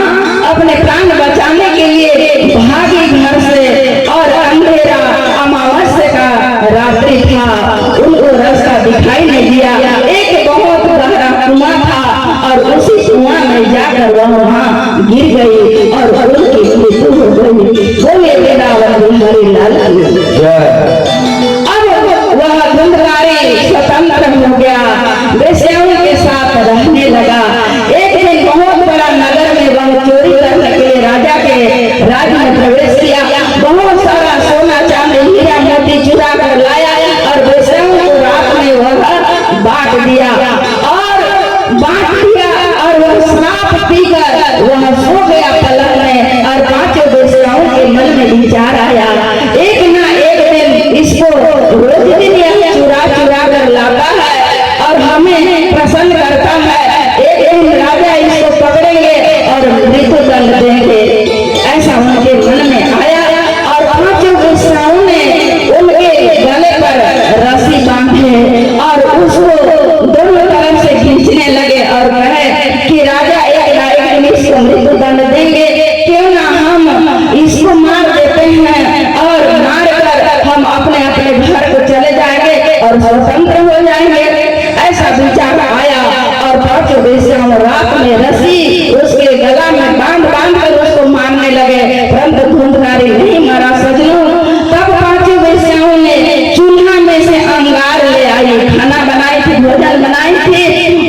अपने प्राण बचाने के लिए भागी घर से और अंधेरा अमावस्या का रात्रि था, उनको रास्ता दिखाई नहीं दिया। एक बहुत गहरा कुआं था और उसी कुआं में जाकर वह वहां गिर गई और उनकी मृत्यु हो गई। बोले वृंदावन बिहारी लाल की। अब वह धुंधकारी स्वतंत्र हो गया, वेश्याओं के साथ रहने लगा। एक दिन बहुत बड़ा नगर में वह चोरी करने के लिए राजा के राज में प्रवेश किया। बहुत सारा सोना चांदी हीरा मोती चुरा कर लाया और वेश्याओं को रात में वह बांट दिया और वह शराब पीकर वह सो गया पलंग में। और पांचों वेश्याओं के मन में विचार आया, एक ना एक दिन इसको रोज दिन यह चुरा चुरा कर लाता है और हमें प्रसन्न करता है। एक दिन राजा इसको पकड़ेंगे और मृत्यु दंड देंगे। ऐसा उनके मन में आया और पांचों वेश्याओं ने उनके गले पर रस्सी बांधे और उसको दोनों तरफ से खींचने लगे और कहे कि राजा एक ना एक दिन इसको मृत्यु दंड देंगे, क्यों ना हम इसको मार देते हैं और मार कर हम अपने अपने घर को चले जाएंगे और स्वतंत्र हो जाएंगे। ऐसा विचार आया और पांचों वेश्याओं रात में रस्सी उसके गला में बांध कर उसको मारने लगे, परंतु धुंधकारी नहीं मारा सजनों। तब पांचों वेश्याओं ने चूल्हा में से अंगार ले आई, खाना बनाई थी, भोजन बनाई थी,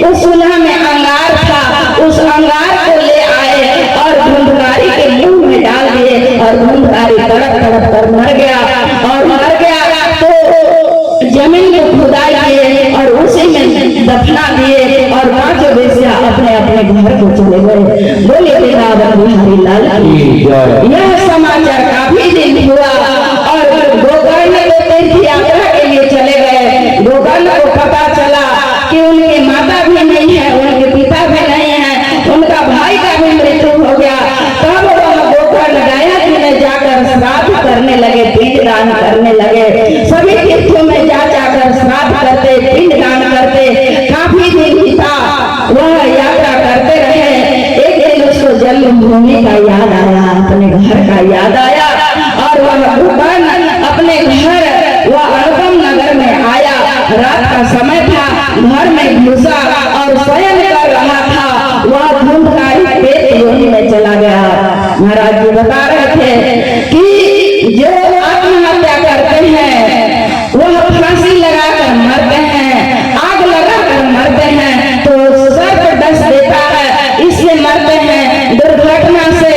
उस चूल्हा में अंगार था, उस अंगार को ले आए और धुंधकारी के मुंह में डाल दिए और धुंधकारी तड़प तड़प कर मर गया और मर गया तो जमीन को खुदाई किए और उसी में दफना दिए और पांचों वेश्या अपने अपने घर को चले गए। बोले वृंदावन बिहारी लाल की। यह समाचार काफी दिन हुआ और गोकर्ण को तीर्थ यात्रा के लिए चले गए। गोकर्ण को पता चला कि उनकी माता भी नहीं है, उनके पिता भी नहीं है, उनका भाई का भी मृत्यु हो गया। तब वह गोकर्ण गया में जाकर श्राद्ध करने लगे, पिंड दान करने लगे। सभी तीर्थों में जा जाकर श्राद्ध करते, पिंड दान करते। काफी दिन बीता, वह यात्रा करते रहे। एक दिन उसको जन्मभूमि का याद आया, अपने घर का याद आया और वह गोकर्ण अपने घर वह अनुपम नगर में आया। रात का समय था, घर में घुसा और शयन कर रहा था। वह धुंधकारी पेट योनि में चला गया। महाराज जी बता रहे थे कि जो आत्महत्या करते हैं वह फांसी लगाकर मरते हैं, आग लगाकर मरते हैं, तो सर्प डस देता है, इससे मरते हैं। दुर्घटना से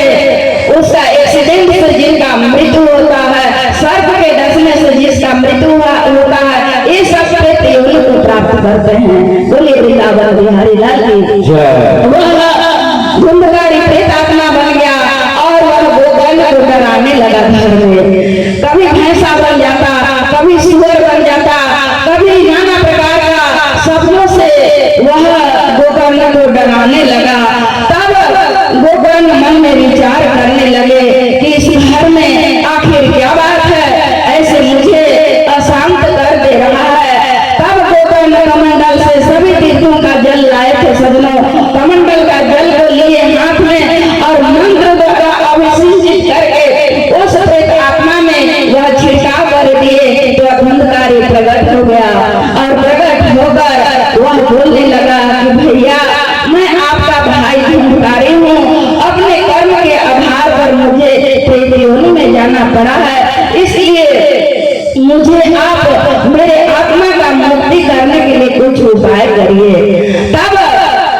उसका एक्सीडेंट से जिनका मृत्यु होता है, सर्प के डसने से जिसका मृत्यु होता है, ये सब पेट योनि को प्राप्त करते हैं। बोलिए वृंदावन बिहारी लाल की। वह धुंधकारी प्रेत आत्मा बन गया और वह गोकर्ण को डराने लगा। घर में कभी भैंसा बन जाता, कभी सुअर बन जाता, कभी नाना प्रकार का शब्दों से वह गोकर्ण को डराने लगा। तब गोकर्ण मन में विचार करने लगे कि इस घर में आखिर क्या बात है, ऐसे मुझे अशांत कर दे रहा है। तब गोकर्ण कमंडल से सभी तीर्थों का जल लाए थे सजनों। कमंडल का जल को लिए हाथ में और मंत्र द्वारा अभिषेचित करके उस प्रेत आत्मा में वह छिड़काव कर दिए तो धुंधकारी प्रकट हो गया और प्रकट होकर वह बोलने लगा कि भैया मैं आपका भाई धुंधकारी हूँ, अपने कर्म के आधार पर मुझे प्रेत योनि में जाना पड़ा है, इसलिए मुझे आप मेरे आत्मा का मुक्ति करने के लिए कुछ उपाय करिए। तब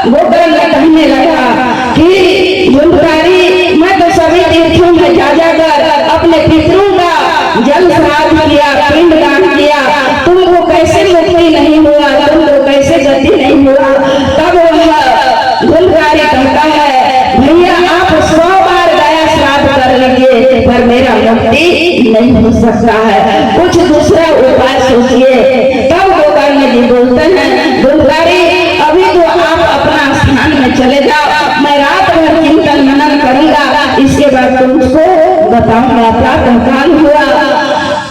गोकर्ण तीर्थों में जा जाकर अपने पितरों का जल श्राद्ध किया, पिंडदान किया, तुमको कैसे मुक्ति नहीं हुआ, तुमको कैसे गति नहीं हुआ। तब वह धुंधकारी कहता है, भैया आप 100 बार गया श्राद्ध कर लीजिए पर मेरा मुक्ति नहीं हो सकता है, कुछ दूसरा उपाय सोचिए। तब गोकर्ण जी बोलते हैं, धुंधकारी अभी तो आप अपना स्थान में चले जाओ, मैं रात भर चिंतन मनन करूंगा, इसके बाद तुमको बताऊंगा। प्रातः काल हुआ,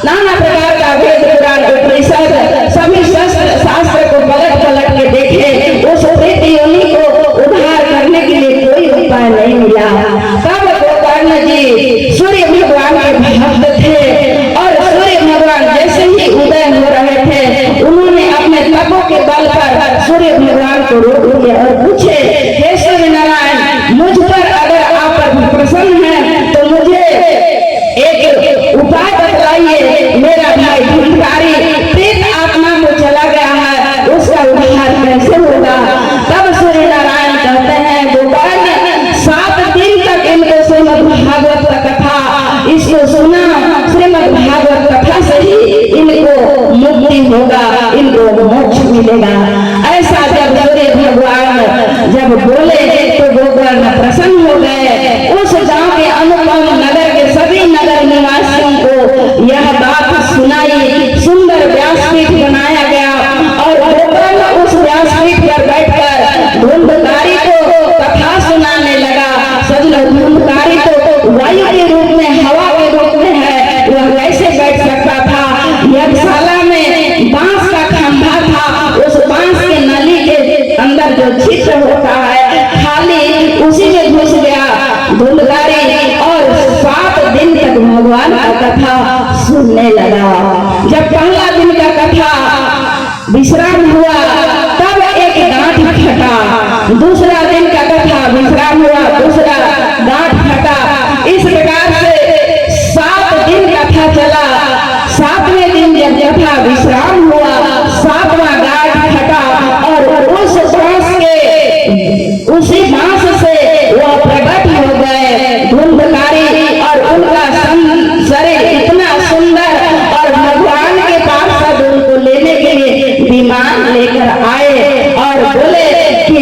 नाना प्रकार का वेद पुराण उपनिषद सभी शास्त्र को पलट पलट के देखे, उस प्रेत योनि को उद्धार करने के लिए कोई उपाय नहीं मिला। तब गोकर्ण जी सूर्य भगवान के भक्त थे और सूर्य भगवान जैसे ही उदय हो रहे थे, उन्होंने अपने तपों के बल पर सूर्य भगवान को रोक लिया और पूछे, हे सूर्य नारायण, मुझ पर अगर आप प्रसन्न हैं तो मुझे एक उपाय बतलाइए। मेरा भाई धुंधकारी प्रेत आत्मा को चला गया है, उसका उद्धार कैसे होगा। तब सूर्य नारायण कहते हैं, गोकर्ण 7 दिन तक इनको श्रीमद् भागवत का कथा इसको सुना, श्रीमद् भागवत कथा से ही इनको मुक्ति होगा, इनको मोक्ष मिलेगा। ऐसा जब सूर्य भगवान जब बोले तो गोकर्ण प्रसन्न हो गए। उस गांव के अनुपम नगर के सभी नगर निवासियों को यह बात सुनाई, सुंदर व्यासपीठ बनाया गया और गोकर्ण उस व्यासपीठ पर बैठकर धुंधकारी को कथा सुनाने लगा। सजलो, धुंधकारी तो वायु के रूप में, हवा के रूप में है, वह कैसे बैठ सकता था। यज्ञशाला में बांस का खंभा था, उस बांस के नली के अंदर जो छिद्र होता है, खाली उसी में घुस गया धुंधकारी और 7 दिन तक भगवान का कथा सुनने लगा। जब पहला दिन का कथा विश्राम हुआ तब एक गांठ फटा, दूसरा दिन का कथा विश्राम हुआ, दूसरा गांठ फटा। इस प्रकार से 7 दिन कथा चला। 7वें दिन जब कथा विश्राम हुआ, 7वां गांठ फटा और उसी बांस से वह प्रकट हो गए धुंधकारी और उनका शरीर इतना सुंदर और भगवान के पार्षद उनको लेने के लिए विमान लेकर आए और बोले कि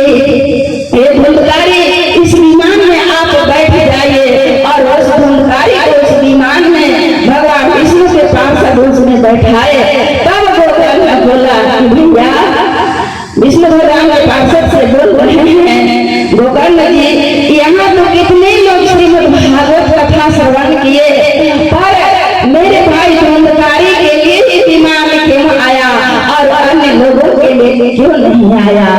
ये धुंधकारी इस विमान में आप बैठ जाइए। और उस धुंधकारी को उस विमान में भगवान विष्णु के पार्षद उसमें बैठाए। तब गोकर्ण बोला कि भैया विष्णु भगवान के पार्षद से बोल रहे हैं, गोकर्ण जी यहाँ तो कितने लोग श्रीमद् भागवत कथा श्रवण किए, पर मेरे भाई धुंधकारी के लिए ही विमान क्यों आया और अन्य लोगों के लिए क्यों नहीं आया।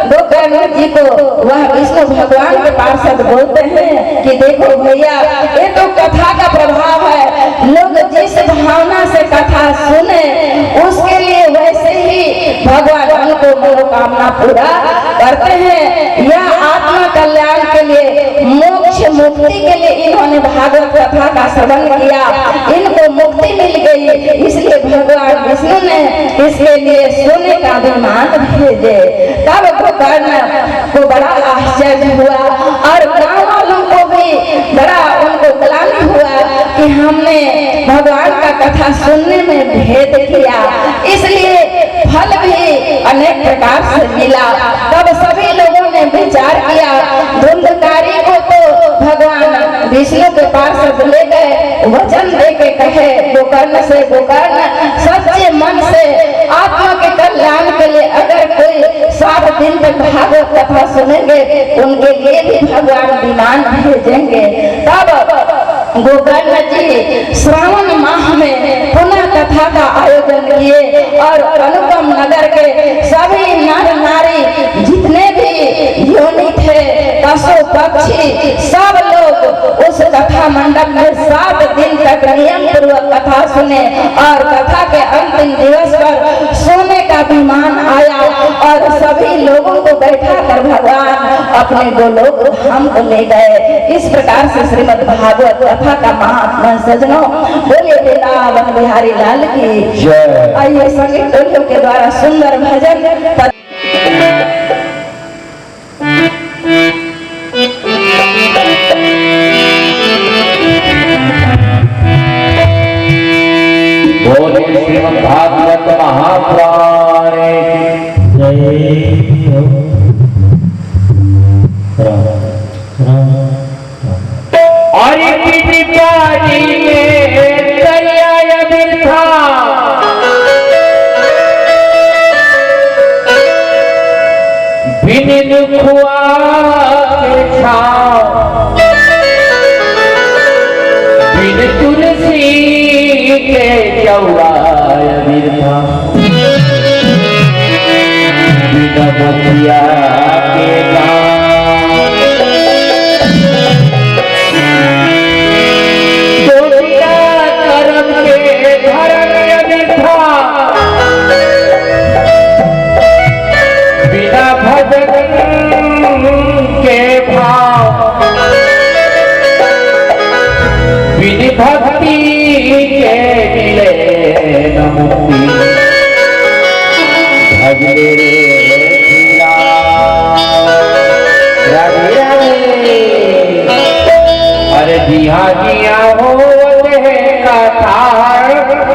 गोकर्ण जी को वह विष्णु भगवान के पार्षद बोलते हैं कि देखो भैया, ये तो कथा का प्रभाव है, लोग जिस भावना से कथा सुने उसके लिए वैसे ही भगवान उनको मनोकामना पूरा करते हैं। यह आत्मा कल्याण के लिए, मोक्ष मुक्ति के लिए इन्होंने भागवत कथा का श्रवण किया, इनको मुक्ति मिल गई, इसलिए भगवान विष्णु ने इसके लिए सोने का विमान भेजे। तब गोकर्ण को बड़ा आश्चर्य हुआ और गांव वालों को भी बड़ा उनको ग्लानि हुआ कि हमने भगवान का कथा सुनने में भेद किया, इसलिए फल भी अनेक प्रकार से मिला। तब सभी लोगों ने विचार किया, धुंधकारी को तो भगवान विष्णु के पार्षद ले गए, वचन दे के कहे गोकर्ण से, गोकर्ण सच्चे मन से आत्मा के कल्याण के लिए अगर कोई 7 दिन तक भागवत कथा सुनेंगे उनके लिए भी भगवान विमान भेजेंगे। तब गोकर्ण जी श्रावण माह में पुनः कथा का आयोजन किए और अनुपम नगर के सभी नर नारी जितने भी योनि थे, पशु पक्षी, सब लोग उस कथा मंडप में 7 दिन तक नियम पूर्वक कथा सुने और कथा के अंतिम दिवस पर सोने का विमान आया और सभी लोगों को बैठा कर भगवान अपने गोलोक धाम को ले गए। इस प्रकार से श्रीमद् भागवत कथा का महात्मा सजनों, बोले वृंदावन बिहारी लाल की जय। आइए संगीत टोलियों के द्वारा सुंदर भजन बोले श्रीमद् भागवत महापुराण जय हो। और किसी पानी में दरिया बिरथा बिन दुखुआ के छाव बिन तुलसी के चौराय बिरथा बिन बतिया के गाँव दुनिया कर्म के धर्म बिरथा बिना भजन के भाव बिन भक्ति के मिले न मुक्ति भजले राधे राधे। अरे जिया जिया होते हैं कथा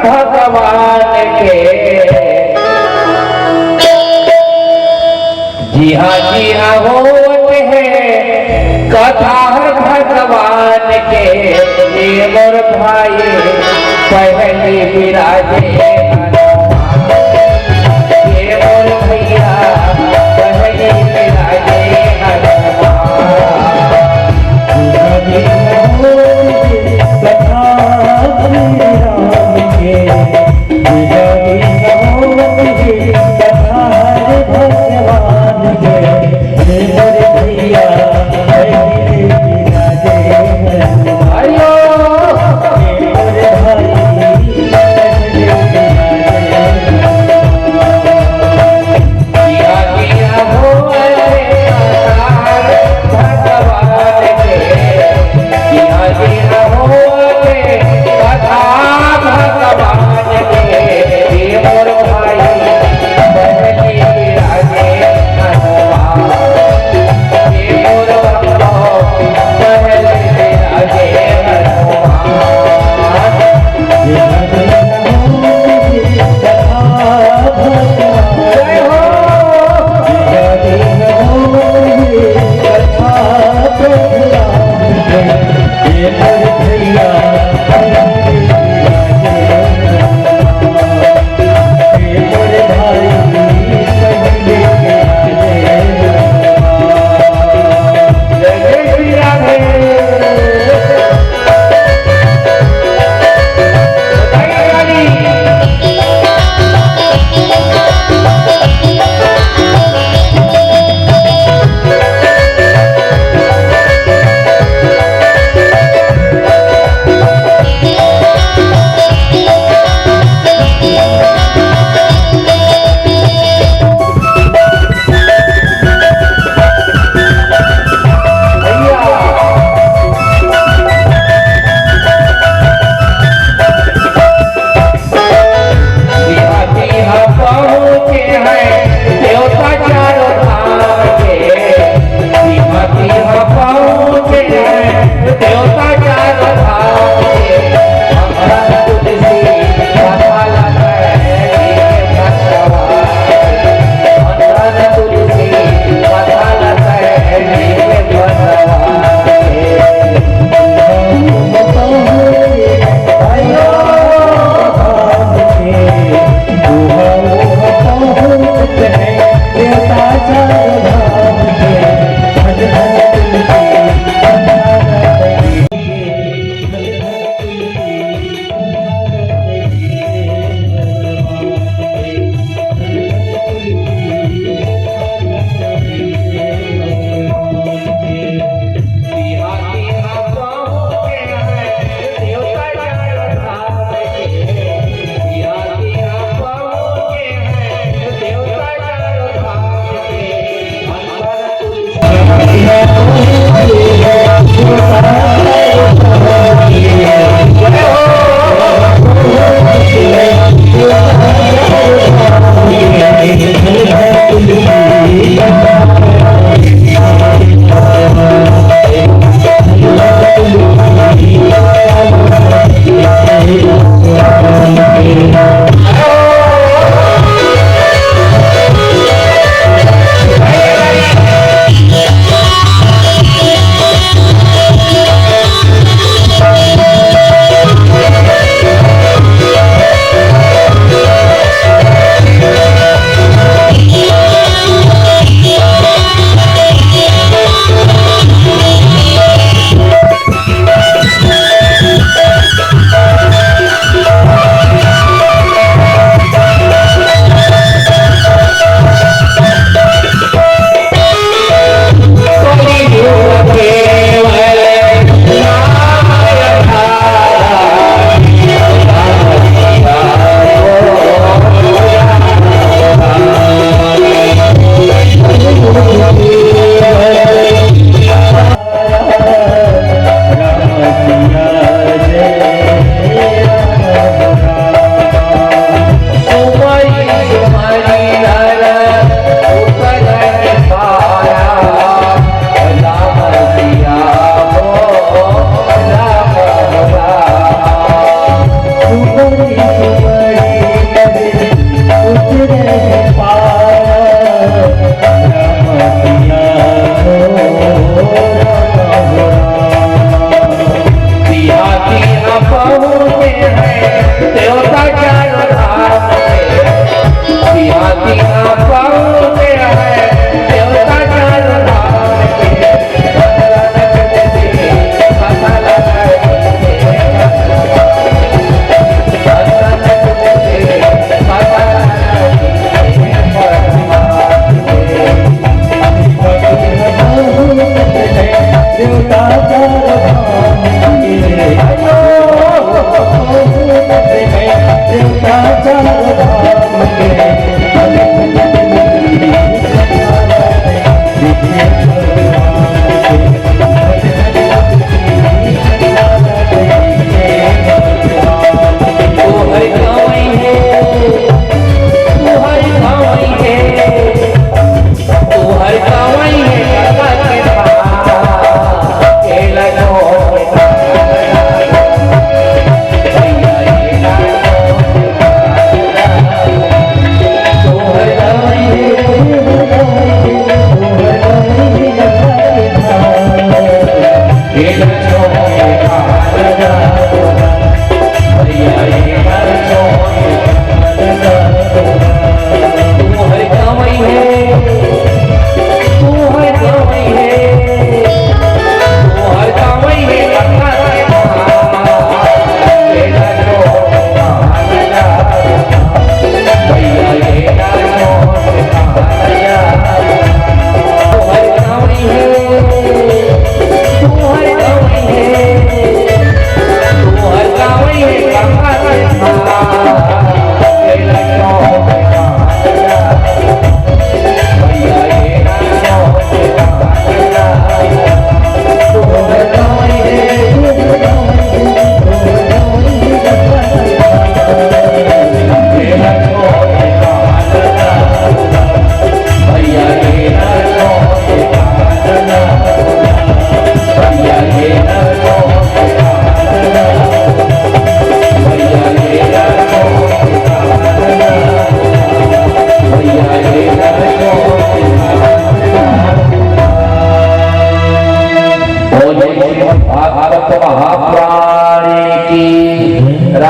भगवान के जी हाँ होते हैं कथा भगवान के ये मोर भाई पहले विराजे ये मोर भैया पहले विराजे कथा श्री राम के कथा हर भगवान के मोरे भैया अयो मोरे भाई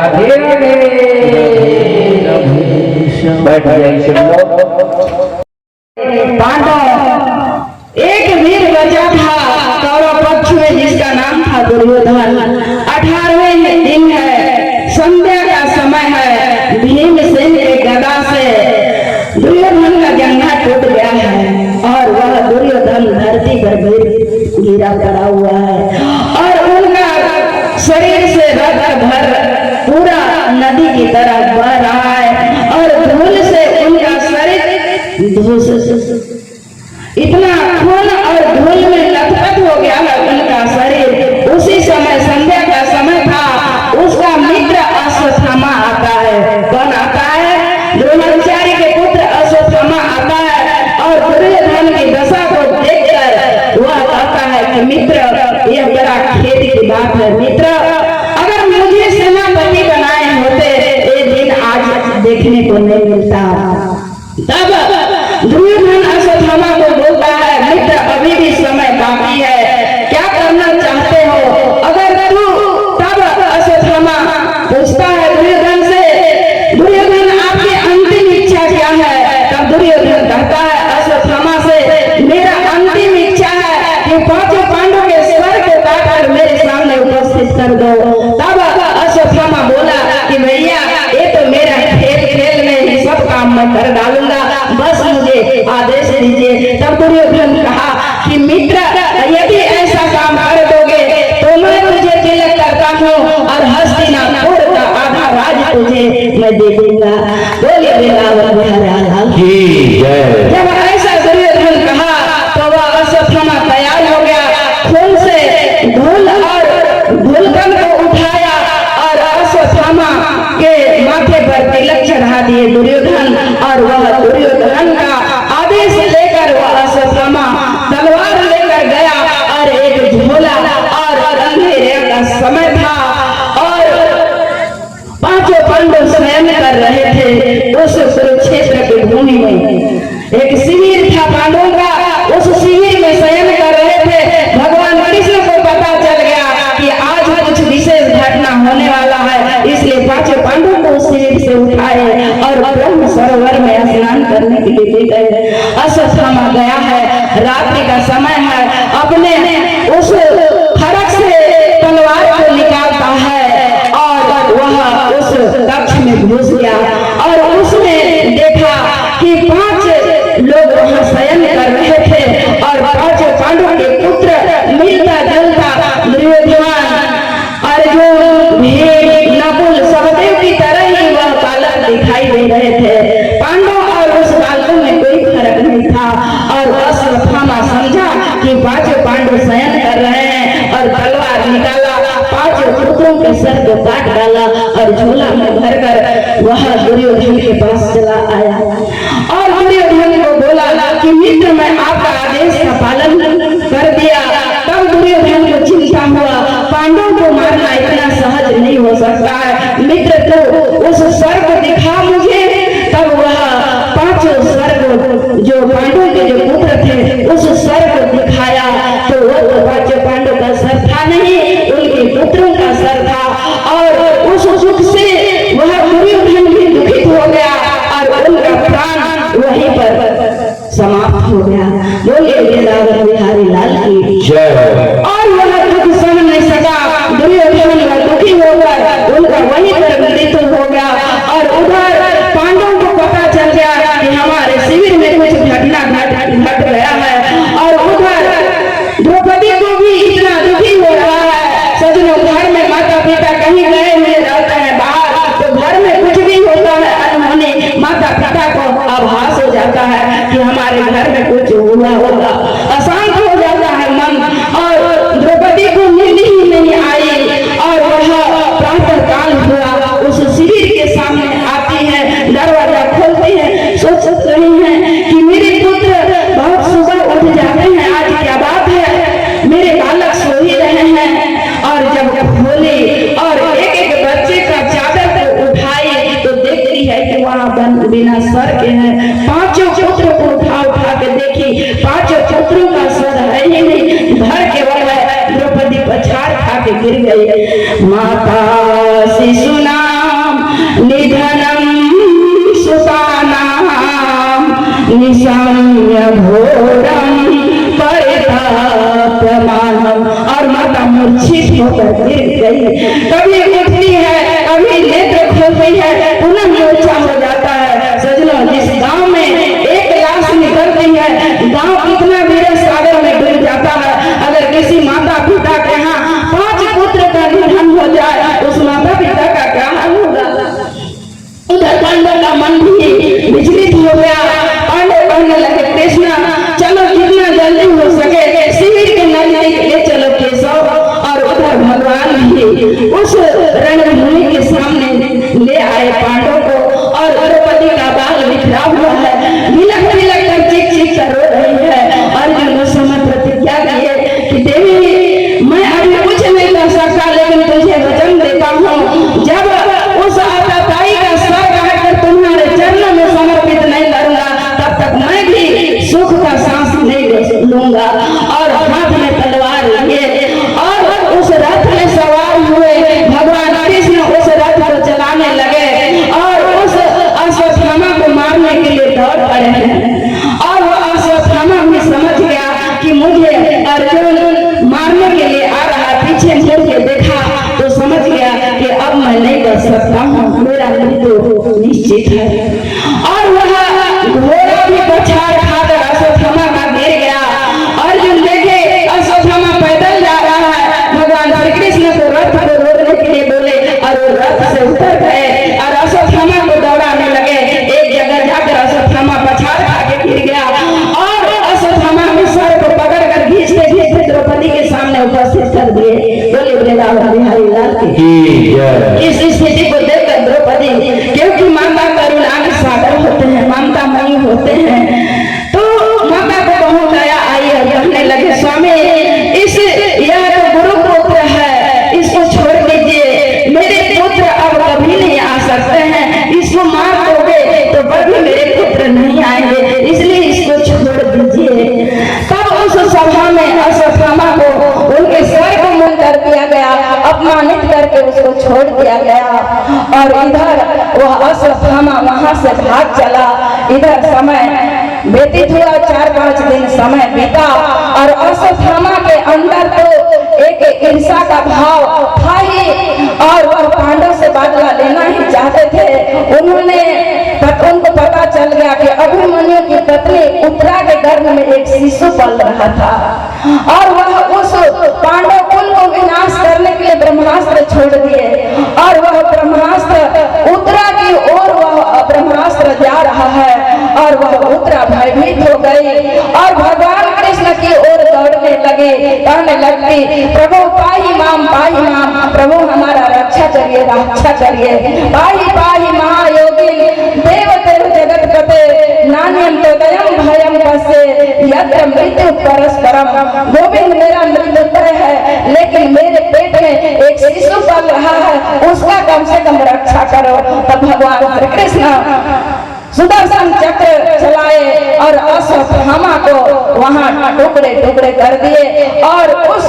राधे राधे। बैठ जाइए सब लोग। पांडव एक वीर बचा था कौरव पक्ष में जिसका नाम था दुर्योधन। 18वें दिन है, संध्या का समय है। भीमसेन के गदा से दुर्योधन का जंघा टूट गया है और वह दुर्योधन धरती पर गिरा पड़ा हुआ है और उनका शरीर से रक्त भर पूरा नदी की तरह बह रहा है और धूल से उनका शरीर इतना खून और धूल में लथपथ हो गया है उनका शरीर। उसी समय संध्या का समय था। उसका मित्र अश्वत्थामा आता है। कौन आता है? द्रोणाचार्य के पुत्र अश्वत्थामा आता है और दुर्योधन की दशा को देखकर वह कहता है कि मित्र, यह बड़ा खेद की बात है। मित्र, अगर मुझे सेनापति बनाए होते ये दिन आज देखने को नहीं मिलता। तब दुर्योधन अश्वत्थामा को बोलता है, मित्र अभी भी समय बाकी है, क्या करना चाहते हो? अगर तू तब अश्वत्थामा पूछता है दुर्योधन से, दुर्योधन आपकी अंतिम इच्छा क्या है? तब दुर्योधन कहता है अश्वत्थामा से, मेरा अंतिम इच्छा है कि पांचों पांडवों के स्वर को काटकर मेरे सामने उपस्थित कर दो। तब अश्वत्थामा बोला कि भैया ये तो मेरा खेल में ही सब काम मैं कर डालूंगा, बस मुझे आदेश दीजिए। तब दुर्योधन कहा कि मित्र, यदि ऐसा काम कर दोगे तो मैं तुझे तिलक करता हूँ और हस्तिनापुर का आधा राज तुझे मैं दे दूंगा। बोलिए बिलावल बिहारी लाल की जय। जब ऐसा दुर्योधन कहा तो वह अश्वत्थामा तैयार हो गया। खून से धूल और धूलकण को उठाया और अश्वत्थामा के माथे पर तिलक चढ़ा दिए दुर्योधन। और वह दुर्योधन का आदेश लेकर वह अश्वत्थामा तलवार लेकर गया और एक झोला और अंधेरे का समय था और पांचों पांडव शयन कर रहे थे उस कुरुक्षेत्र की भूमि में। एक शिविर था पांडवों का, उस शिविर में शयन कर रहे थे। भगवान कृष्ण को पता चल गया कि आज कुछ विशेष घटना होने वाला है, इसलिए पांचों पांडवों को उस शिविर से उठाए और ब्रह्म सरोवर में स्नान करने के लिए ले गए। अश्वत्थामा गया है, रात्रि का समय है, अपने उस फरक से तलवार को निकालता है और वह उस कक्ष में घुस गया और उसने देखा कि 5 लोग वहां शयन कर रहे थे और पांचों पांडवों के पुत्र मिलता जुलता दुर्योधन, अर्जुन, भीम, नकुल, सहदेव की तरह ही वह बालक दिखाई दे रहे थे। पांडव और उस बालकों में कोई फर्क नहीं था और अश्वत्थामा समझा कि पांचों पांडव शयन कर रहे हैं और तलवार निकाला, 5 पुत्रों के सर को काट डाला और झोला में भरकर वह दुर्योधन के पास चला आया और दुर्योधन को बोला कि मित्र, मैं आपका आदेश का पालन कर दिया। तब दुर्योधन को चिंता हुआ, पांडवों को मारना इतना सहज नहीं हो सकता है। मित्र, तो उस स्वर को दिखा मुझे। तब वह 5 स्वर को जो पांडवों के जो पुत्र थे उस स्वर को दिखाया तो वह 5 पांडव का सर था नहीं, उनके पुत्रों का सर था और उस सुख से वह दुर्योधन भी दुखित हो गया और उनका प्राण वहीं पर समाप्त हो गया। बोलिए बिलावल बिहारी लाल की जय। और वह दुख सहन नहीं सका, दुर्योधन वह दुखी होकर उनका वहीं पर मृत्यु हो गया और उधर पांडवों को पता चल गया कि हमारे शिविर में कुछ घटना घट गया है और उधर द्रौपदी को भी इतना दुखी हो रहा है। सजनों, घर में माता पिता कहीं गए हुए रहते हैं बाहर, तो घर में कुछ भी होता है अनहोनी, माता पिता को आभास हो जाता है कि हमारे घर में कुछ हुआ होगा, अशांत हो जाता है मन। और द्रौपदी को नींद ही नहीं आई और वह प्रातः काल हुआ, उस शिविर के सामने आती है, दरवाजा खोलती है, सोच रही है कि मेरे पुत्र बहुत सुबह उठ जाते हैं, आज क्या बात है, मेरे बालक सो ही रहे हैं। और जब खोली और एक बच्चे का चादर को उठाई तो देखती है कि वहाँ बिना सर के हैं। 5 पुत्र को उठा के देखी, 5 पुत्रों का सर है ही नहीं, धड़ केवल है। द्रौपदी पछाड़ खा के गिर गई। माता शिशुना ईशान्य घोरम परितापमानम। और माता मूर्छित होकर गिर गई। कभी उठती है, कभी नेत्र खोलती है, पुनः मूर्छा हो जाता है। सजनों, जिस गांव में एक लाश निकलती है, गांव कितना भी सागर में डूब जाता है। अगर किसी माता पिता के यहाँ 5 पुत्र का निधन हो जाए, उस माता पिता का क्या हाल होगा। उधर पांडव का मन भी विचलित हो गया। पांडव कहने लगे, कृष्णा चलो जितना जल्दी हो सके शिविर के नजदीक ले चलो केशव। और उधर भगवान भी उस रणभूमि के सामने ले आए पांडव को। और द्रौपदी का बाल बिखरा हुआ है, बिलख बिलख कर चीख चीख कर रो रही है। अर्जुन उस समय प्रतिज्ञा किए कि देवी, मैं अभी कुछ नहीं कर सकता, लेकिन तुझे वचन देता हूँ, जब उस आताताई का स्वर कहकर तुम्हारे चरणों में समर्पित नहीं करूंगा, तब तक मैं भी सुख का सांस नहीं लूंगा। और हाथ में तलवार लिए और उस रथ में सवार हुए भगवान कृष्ण उस रथ को चलाने लगे और उस अश्वत्थामा को मारने के लिए दौड़ पड़े हैं। और वो अश्वत्थामा भी समझ गया कि मुझे अर्जुन मारने के लिए आ रहा। पीछे मुड़ के देखा तो समझ गया कि अब मैं नहीं कर सकता हूँ, मेरा मृत्यु निश्चित है। और वह घोड़ा भी पछाड़ खाकर अश्वत्थामा का गिर गया। अर्जुन देखे अश्वत्थामा पैदल जा रहा है। भगवान श्री कृष्ण को रथ को रोकने के लिए बोले और वो रथ से उतर गए और अश्वत्थामा को दौड़ाने लगे। एक जगह जाकर अश्वत्थामा पछाड़ खाके गिर गया और अश्वत्थामा में सर को पकड़ कर खींचते खींचते द्रौपदी के सामने उपस्थित कर दिए। बोले वृंदावन बिहारी लाल की। इस स्थिति को देखकर द्रौपदी, क्योंकि माता करुणा के सागर होते हैं, ममता मई होते हैं, तो माता को बहुत दया आई और कहने लगे, स्वामी यह तो गुरु पुत्र है, इसको छोड़ दीजिए। मेरे पुत्र अब कभी नहीं आ सकते हैं, इसको मार दोगे तो कभी मेरे पुत्र नहीं आएंगे, इसलिए इसको छोड़ दीजिए। तब उस सभा में अश्वत्थामा को उनके सर को मुंह कर दिया गया, अपमानित करके उसको छोड़ दिया गया। और इधर वह अश्वत्थामा वहां से भाग चला। इधर समय व्यतीत हुआ, 4-5 दिन समय बीता और अश्वत्थामा के अंदर तो एक ईर्ष्या का भाव था ही और वह पांडव से बदला लेना ही चाहते थे। उनको पता चल गया कि अभिमन्यु की पत्नी उत्तरा के गर्भ में एक शिशु पल रहा था और वह उस पांडव कुल को विनाश करने के लिए ब्रह्मास्त्र छोड़ दिए और वह ब्रह्मास्त्र उत्तरा की ओर वह ब्रह्मास्त्र जा रहा है और वह उत्तरा भयभीत हो गई और भगवान कृष्ण की ओर दौड़ने लगे, कहने लगती, प्रभु पाहि माम, प्रभु हमारा रक्षा करिए, रक्षा करिए। पाहि पाहि महायोगिन देव देव जगत पते, नान्यम तो दयम भयम पसे, यत्र मृत्यु परस्परम। गोविंद, मेरा मृत्यु तय है, लेकिन मेरे पेट में एक शिशु पल रहा है, उसका कम से कम रक्षा करो। तब भगवान श्री कृष्ण सुदर्शन चक्र चलाए और अश्वत्थामा को वहां टुकड़े टुकड़े कर दिए और उस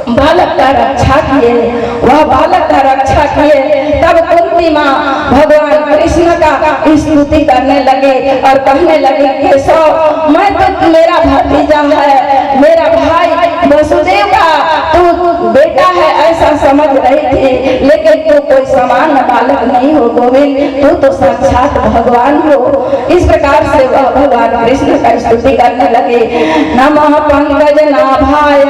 बालक का रक्षा किए, वह बालक का रक्षा किए। तब कुंती माँ भगवान कृष्ण का स्तुति करने लगे और कहने लगे, केशव, मैं तो मेरा भतीजा है, मेरा भाई वसुदेव का तू बेटा है ऐसा समझ रही थी, लेकिन तू कोई सामान्य बालक नहीं हो गोविंद, तू तो साक्षात भगवान हो। इस प्रकार से वह भगवान कृष्ण का स्तुति करने लगे। नमः पंकज नाभाय,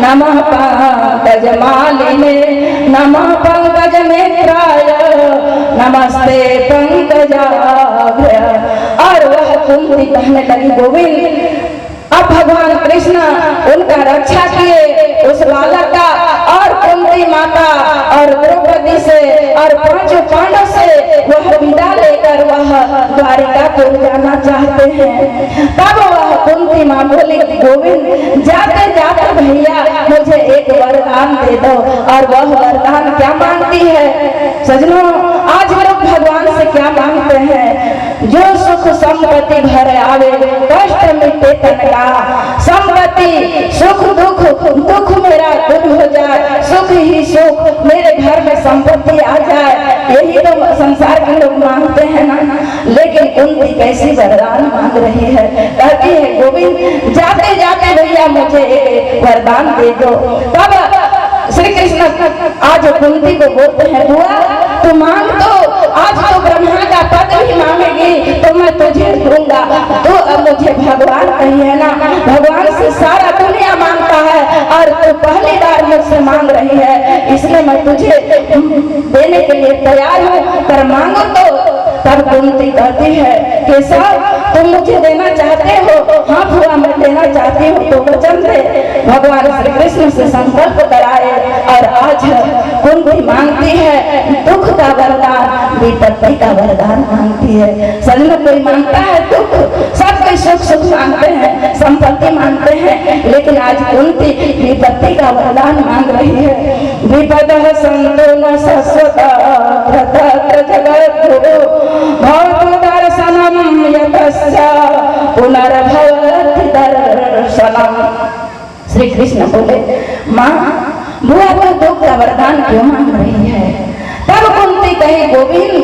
नमः पंकज मालिने, नमः पंकज नेत्राय, नमस्ते पंकजाभ्य। और वह कुंती कहने लगी, गोविंद, अब भगवान कृष्ण उनका रक्षा किए उस बालक का और कुंती माता और द्रौपदी से और 5 पांडव से वह विदा लेकर वह द्वारिका को जाना चाहते हैं। तब वह कुंती माँ बोली, गोविंद, जाते जाते भैया मुझे एक वरदान दे दो। और वह वरदान क्या मांगती है? सजनों, आज लोग भगवान से क्या मांगते हैं? जो सुख संपत्ति भर आवे, कष्ट मिटे तन का। संपत्ति, सुख दुख, दुख मेरा दूर हो जाए, सुख ही सुख मेरे घर में संपत्ति आ जाए, यही तो संसार के लोग मांगते हैं ना। लेकिन कुंती कैसी वरदान मांग रही है, कहती है गोविंद जाते जाते भैया मुझे एक वरदान दे दो। तब श्री कृष्ण आज कुंती को बोलते हैं बुआ तू मांग तो, आज तो ब्रह्मा का पद भी मांगेगी तो मैं तुझे दूंगा। तो अब मुझे भगवान कही है ना, भगवान से सारा दुनिया मांगता है और तू पहली बार मुझसे मांग रही है, इसलिए मैं तुझे देने के लिए तैयार हूँ, पर मांगो तो। तब कुंती कहती है कि सब तुम मुझे देना चाहते हो? हाँ बुआ मैं देना चाहती हूँ, तो वचन दे। भगवान श्री कृष्ण से संकल्प कराए और आज कुंती मांगती है दुख का वरदान, विपत्ति का वरदान मांगती है। सजनों कोई मांगता है दुख, सब कोई सुख सुख मांगते हैं, संपत्ति मांगते हैं, लेकिन आज कुंती विपत्ति का वरदान मांग रही है। विपदः सन्तु न शश्वतः तत्र जगद्गुरु भवतु दर्शनं यतस्य पुनर्भवति दर्शनम्। श्री कृष्ण बोले माँ बुआ को दुख का वरदान क्यों मांग रही है? तब कुंती कही गोविंद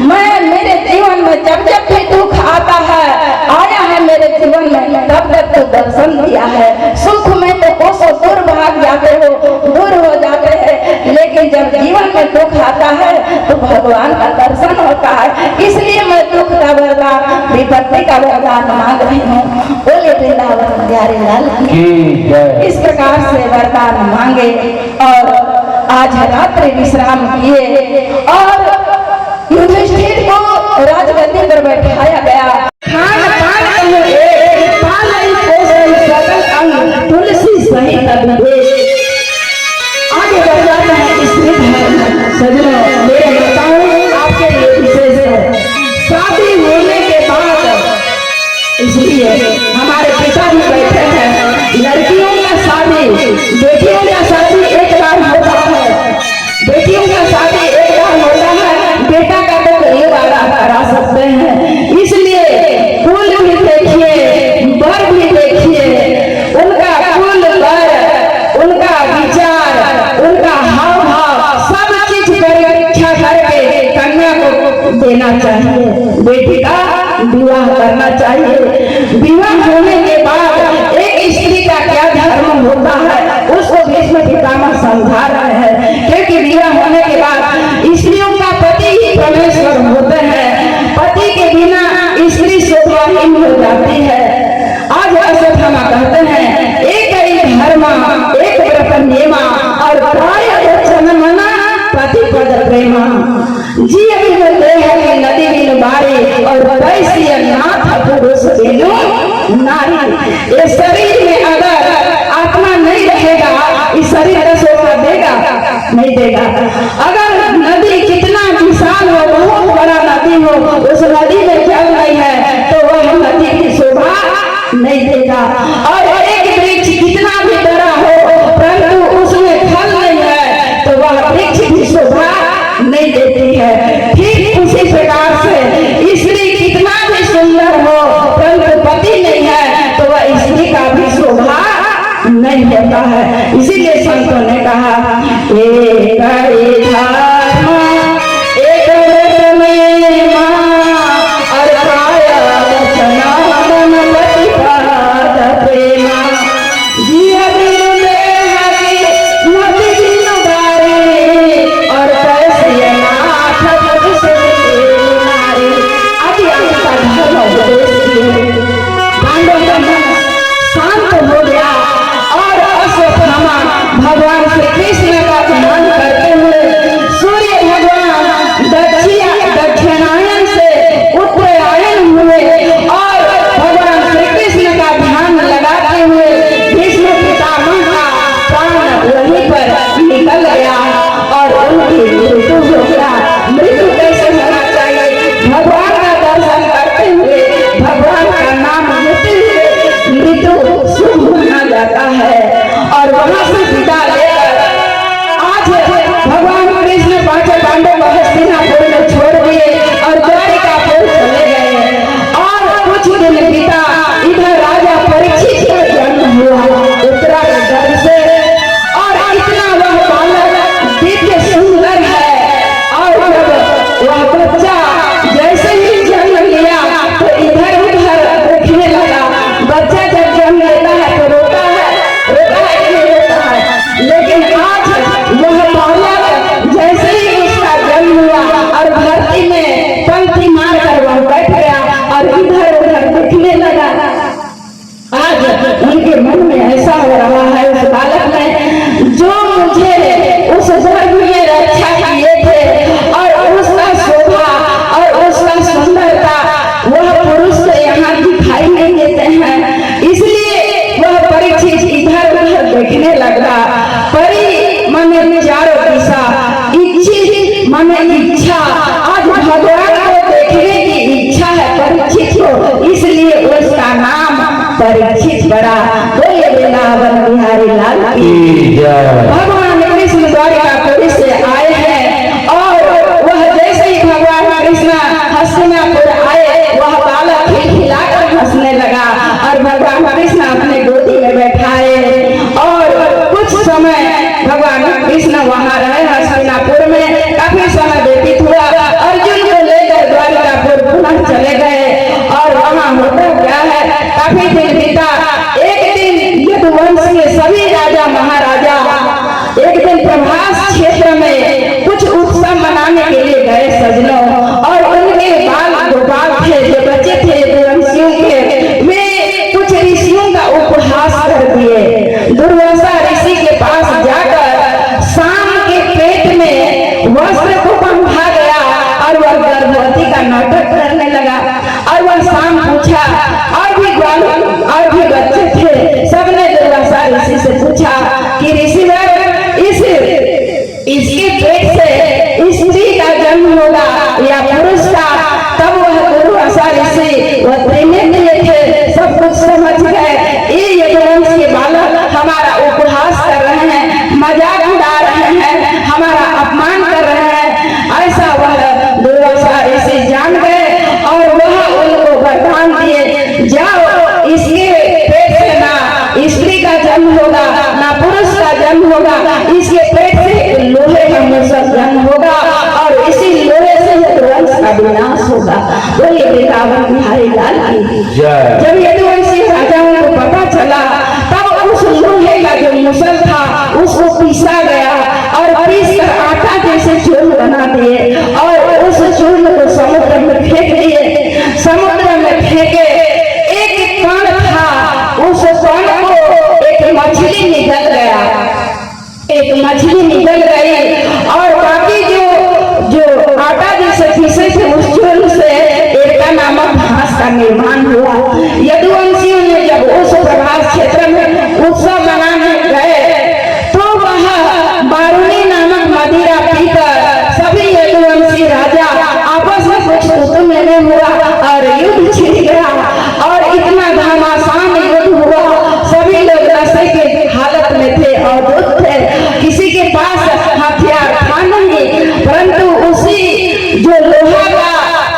मैं मेरे जीवन में जब जब भी दुख आता है, आया है मेरे जीवन में, तब तक तो दर्शन दिया है। सुख में तो कोसों दूर भाग जाते हो, दूर हो जाते हैं, लेकिन जब जीवन में दुख आता है तो भगवान का दर्शन होता है। इसलिए मैं दुख का वरदान, विपत्ति का वरदान मांग रही हूँ। बोले वृंदावन प्यारे लाल की। इस प्रकार से वरदान मांगे और आज रात्रि विश्राम किए और युधिष्ठिर को राजगद्दी पर बैठाया गया। खान पान तुलसी सहित आगे बढ़ जाता है स्त्री धर्म। सजनों मेरे बताऊं आपके लिए विशेष है, शादी होने के बाद, इसलिए हमारे पिता भी बैठे हैं, लड़कियों का शादी, बेटियों का शादी एक बार होता है, बेटियों का शादी एक बार होता है, बेटा का तो कई बार करा सकते हैं। इसलिए कुल भी देखिए, वर भी देखिए, उनका कुल वर, उनका विचार, उनका हाव भाव, सब चीज परीक्षा करके कन्या को देना चाहिए, बेटी का विवाह करना चाहिए। विवाह होने के बाद एक स्त्री का क्या धर्म होता है उसको भीष्म पितामह समझा रहे हैं, क्योंकि विवाह होने के बाद स्त्रियों का पति ही परमेश्वर होते हैं, पति के बिना स्त्री शोभाहीन हो जाती है। आज अश्वत्थामा कहते हैं एक ही धर्म एक व्रत नियमा और काय वचन मना पति पद प्रेमा। जी अभी देह नदी बिन बारी और वैश्य नाथ पुरुष बिनु नारी। ये शरीर में अगर आत्मा नहीं रहेगा, इस शरीर का शोभा देगा नहीं देगा। अगर नदी कितना विशाल हो, बहुत बड़ा नदी हो, उस नदी में जल नहीं है तो वह नदी की शोभा नहीं देगा। और एक वृक्ष कितना भी बड़ा हो परंतु उसमें फल नहीं है तो वह वृक्ष की शोभा नहीं देती है। ठीक उसी प्रकार से स्त्री कितना भी सुंदर हो परंतु पति नहीं है तो वह स्त्री का भी शोभा नहीं होता है। इसीलिए संतों ने कहा एक धर्म एक व्रत नियमा और काय वचन मन पति पद प्रेमा। जिया बिनु देह की नदी बिनु बारी और वैश्य नाथ पुरुष बिनु नारी। आदि का धर्म उपदेश किए, पांडव का मन शांत हो गया और अश्वत्थामा भगवान श्री कृष्ण का ध्यान करते हुए बालक ने जो मुझे उस धर्म में रक्षा किए थे और उसका शोभा और उसका सुंदरता वह पुरुष तो यहाँ दिखाई नहीं देते हैं, इसलिए वह परीक्षित इधर उधर देखने लगा। परी मन चारों दिशा, इच्छित मन इच्छा, आज भगवान को देखने की इच्छा है परीक्षित को, इसलिए उसका नाम परीक्षित पड़ा। बोले वृंदावन बिहारी लाल की जय। भगवान कृष्ण द्वारिकापुरी से आए हैं और वह जैसे ही भगवान कृष्ण हस्तिनापुर आए वह बालक खिलखिलाकर हंसने लगा और भगवान कृष्ण अपने गोदी में बैठाए और कुछ समय भगवान कृष्ण वहां रहे हस्तिनापुर में। काफी समय व्यतीत हुआ, अर्जुन को लेकर द्वारिकापुर पुनः चले गए और वहां होता क्या है, काफी दिन बीता। एक दिन यदुवंश के सभी राजा महाराजा एक दिन प्रभास क्षेत्र में कुछ उत्सव मनाने के लिए गए सजनों, और उनके बाल गोपाल थे जो बच्चे थे यदुवंशियों के, वे कुछ ऋषियों का उपहास कर दिए। दुर्वासा ऋषि के पास जाकर शाम के पेट में वस्त्र को बंधा गया और वह गर्भवती का नाटक करने लगा और वह शाम पूछा और भी बच्चे थे। सबने दुर्वासा ऋषि से पूछा कि ऋषिवर इसके पेट से स्त्री का जन्म होगा या पुरुष का? तब वह दुर्वासा ऋषि वह देने दिए थे, सब कुछ समझ गए। ये यदुवंश के बालक हमारा उपहास कर रहे हैं, मजाक उड़ा रहे हैं, हमारा अपमान कर रहे हैं, ऐसा वह दुर्वासा ऋषि जान गए और वह उनको वरदान दिए, जाओ इसके पेट से ना स्त्री का जन्म होगा ना पुरुष का जन्म होगा, इसके पेट से लोहे का मूसक जन्म होगा और इसी लोहे से यदुवंश का विनाश होगा। बोलिए वृंदावन बिहारी लाल की जय। जब यदुवंशी राजाओं को पता चला तब उस लोहे का जो मूसल था उसको पीसा गया और पीस कर आटा जैसे चूर्ण बना दिए और उस चूर्ण को समुद्र में फेंक दिए। समुद्र में फेंके, एक कण था, उस कण को एक मछली निगल गया, एक मछली निकल गई और बाकी जो आटा जैसे पीसे थे उस चूर्ण से एरका नामक घास का निर्माण हुआ। यदुवंशियों ने जब उस प्रभास क्षेत्र में उत्सव मनाने गए तो वह बारूणी नामक मदिरा पीकर सभी यदुवंशी राजा आपस में कुछ तुतु में हुआ और युद्ध छिड़ गया और इतना घमासान युद्ध हुआ। सभी लोग नशे के हालत में थे और दुख थे, किसी के पास हथियार था नहीं, परंतु उसी जो लोहा का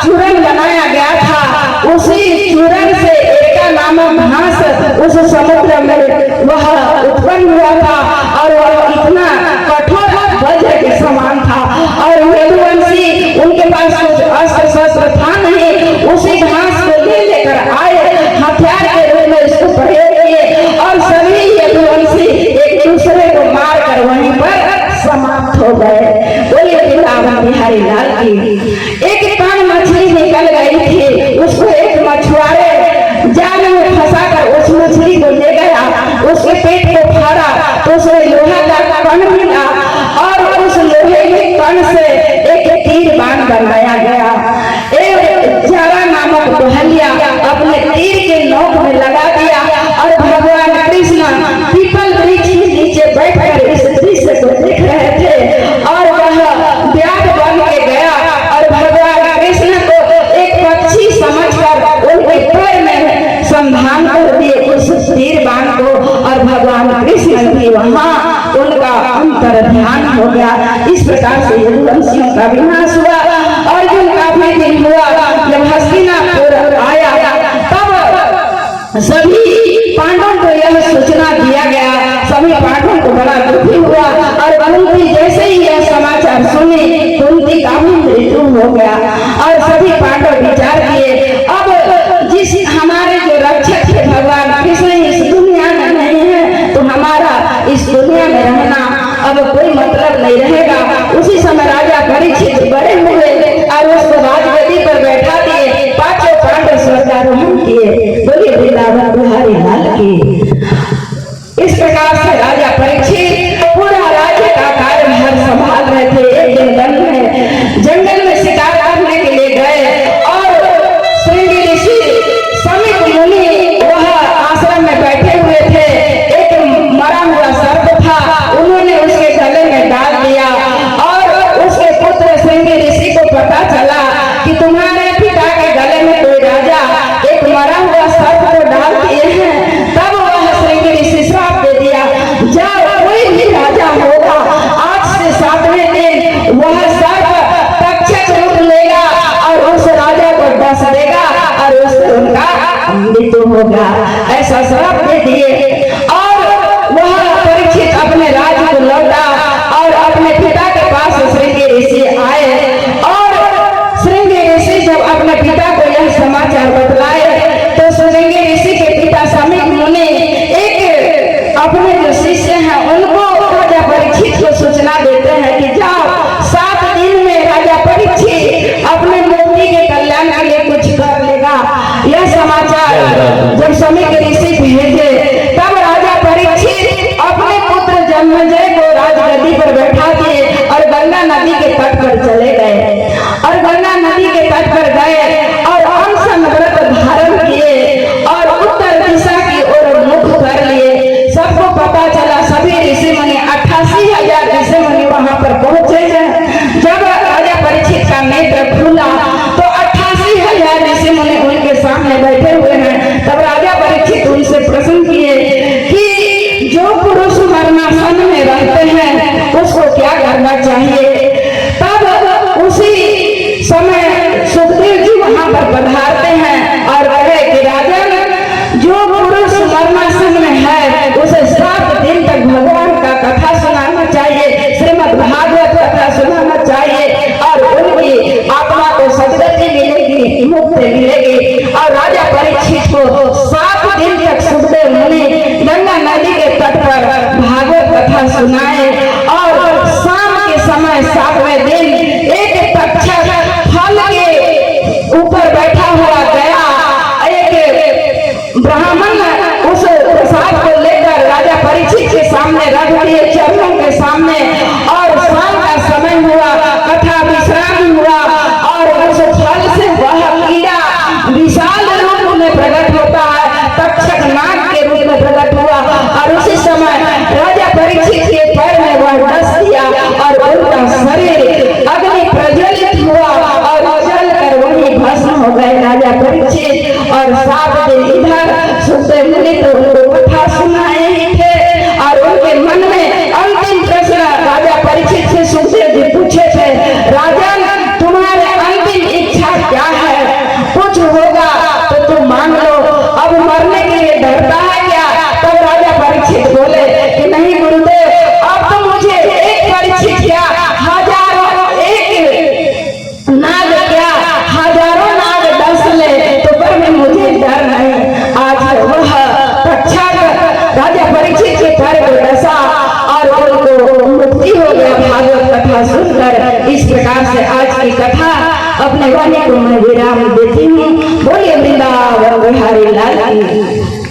चूर्ण बनाया गया था उसी चूर्ण से एका नामक घास उस समुद्र में वह उत्पन्न हुआ था और वह इतना कठोर वज्र के समान था और यदुवंशी उनके पास कुछ अस्त्र शस्त्र था नहीं, उसी घास को लेकर आए, हथियार के रूप में इसको प्रयोग किए और सभी यदुवंशी एक दूसरे को मार कर वहीं पर समाप्त हो गए। बोलिए वृंदावन बिहारी लाल की। एक कान मछली निकल गई थी, उसको एक मछुआरे जाल में फंसाकर उस मछली को ले गया, उसके पेट को फाड़ा तो उसमें लोहा का कण मिला और उस लोहे के कण से एक तीर बाण बनाया गया। एक जारा नामक टहलिया अपने तीर के नोक में लगा दिया और भगवान कृष्ण पीपल वृक्ष के नीचे बैठकर इस दृश्य को देख रहे थे और वह व्याध बन के गया और भगवान कृष्ण को एक पक्षी समझकर उनके पैर में संधान कर दिए उस तीर बाण को और भगवान कृष्ण भी वहां उनका अंतर ध्यान हो गया। इस प्रकार से यदुवंशियों का विनाश हुआ। अर्जुन काफी दिन हुआ जब हस्तिनापुर आया तब सभी पांडवों को यह सूचना दिया गया, सभी पांडवों को बड़ा दुखी हुआ और कुंती जैसे ही यह समाचार सुनी कुंती का भी मृत्यु हो गया और सभी पांडव विचार किए अब जिस हमारे जो रक्षक थे भगवान कृष्ण इस दुनिया में नहीं है तो हमारा इस दुनिया में रहना अब कोई मतलब नहीं रहेगा। उसी समय राजा परीक्षित बड़े हुए और उसको राजगद्दी पर बैठा दिए, पांचों पांडव स्वर्गारोहण किए। बोलिए वृंदावन बिहारी लाल की। इस प्रकार से राजा पता चला कि तुम्हारे पिता के गले में कोई राजा एक मरा हुआ सर्प को डाल दिए हैं, तब वह श्रृंगी ऋषि श्राप दे दिया, जब कोई भी राजा होगा आज से 7वें दिन वह सर्प तक्षक रूप लेगा और उस राजा को डस देगा और उससे उनका मृत्यु होगा। ऐसा श्राप दे दिए और वह परीक्षित अपने राज्य को लौटा और अपने पिता के पास श्रृंगी ऋषि आए और श्रृंगी ऋषि जब अपने पिता को यह समाचार बतलाए तो श्रृंगी ऋषि के पिता समीक मुनि एक अपने जो शिष्य हैं उनको राजा परीक्षित को सूचना देते हैं कि जाओ 7 दिन में राजा परीक्षित अपने मुक्ति के कल्याण के लिए कुछ कर लेगा। यह समाचार जब समीक ऋषि भेजे तब राजा परीक्षित अपने पुत्र जन्मेजय को राजगद्दी पर बैठा दिए और गंगा नदी के तट पर चले गए और गंगा नदी के तट पर गए और अनशन व्रत धारण किए और उत्तर दिशा की ओर मुख कर लिए। सबको पता चला, सभी ऋषि मुनि 88,000 ऋषि मुनि वहां पर पहुंचे हैं। जब राजा परीक्षित का नेत्र खुला तो 88,000 ऋषि मुनि उनके सामने बैठे हुए हैं। तब राजा परीक्षित उनसे प्रश्न किए कि जो पुरुष मरणासन में रहते हैं उसको क्या करना चाहिए। तब उसी समय सुखदेव जी वहां पर पधारते हैं और कहे कि राजन, जो पुरुष मरणासन में है उसे 7 दिन तक भगवान का कथा सुनाना चाहिए, श्रीमद् भागवत कथा सुनाना चाहिए और उनकी आत्मा को सदगति मिलेगी, मुक्ति मिलेगी। और राजा परीक्षित को 7 दिन तक सुखदेव मुनि गंगा नदी के तट पर भागवत कथा सुनाए और शाम के समय 7वें दिन एक तक्षक फल के ऊपर बैठा हुआ गया, एक ब्राह्मण उस प्रसाद को लेकर राजा परीक्षित के सामने रख दिए, चरणों के सामने, और शाम का समय हुआ, कथा विश्राम हुआ और उस फल से वह कीड़ा विशाल रूप में प्रकट होता है, तक्षक नाग के रूप में प्रकट हुआ और उसी समय राजा परीक्षित के पैर में वह डस दिया और उनका शरीर अग्नि प्रज्वलित हुआ और जल कर वही भस्म हो गए राजा परीक्षित। और 7 दिन इधर सुखदेव मुनि तो उनको कथा सुनाए ही थे और उनके मन में अंतिम प्रश्न राजा परीक्षित से सुखदेव जी पूछे थे, राजन, तुम्हारे अंतिम इच्छा क्या है? कुछ होगा तो तुम मान लो, अब मरने के लिए डरता है क्या? तब राजा परीक्षित बोले कि नहीं गुरुदेव, अब तो मुझे एक परीक्षित क्या, हजारों एक नाग क्या, हजारों नाग डस ले तो पर में मुझे डर नहीं। आज वह तक्षक राजा परीक्षित के पैर को डसा और उनको मुक्ति हो गया भागवत कथा सुनकर। इस प्रकार से आज की कथा अपने वाणी को मैं विराम देती हूँ। बोलिए वृंदावन बिहारी लाल की।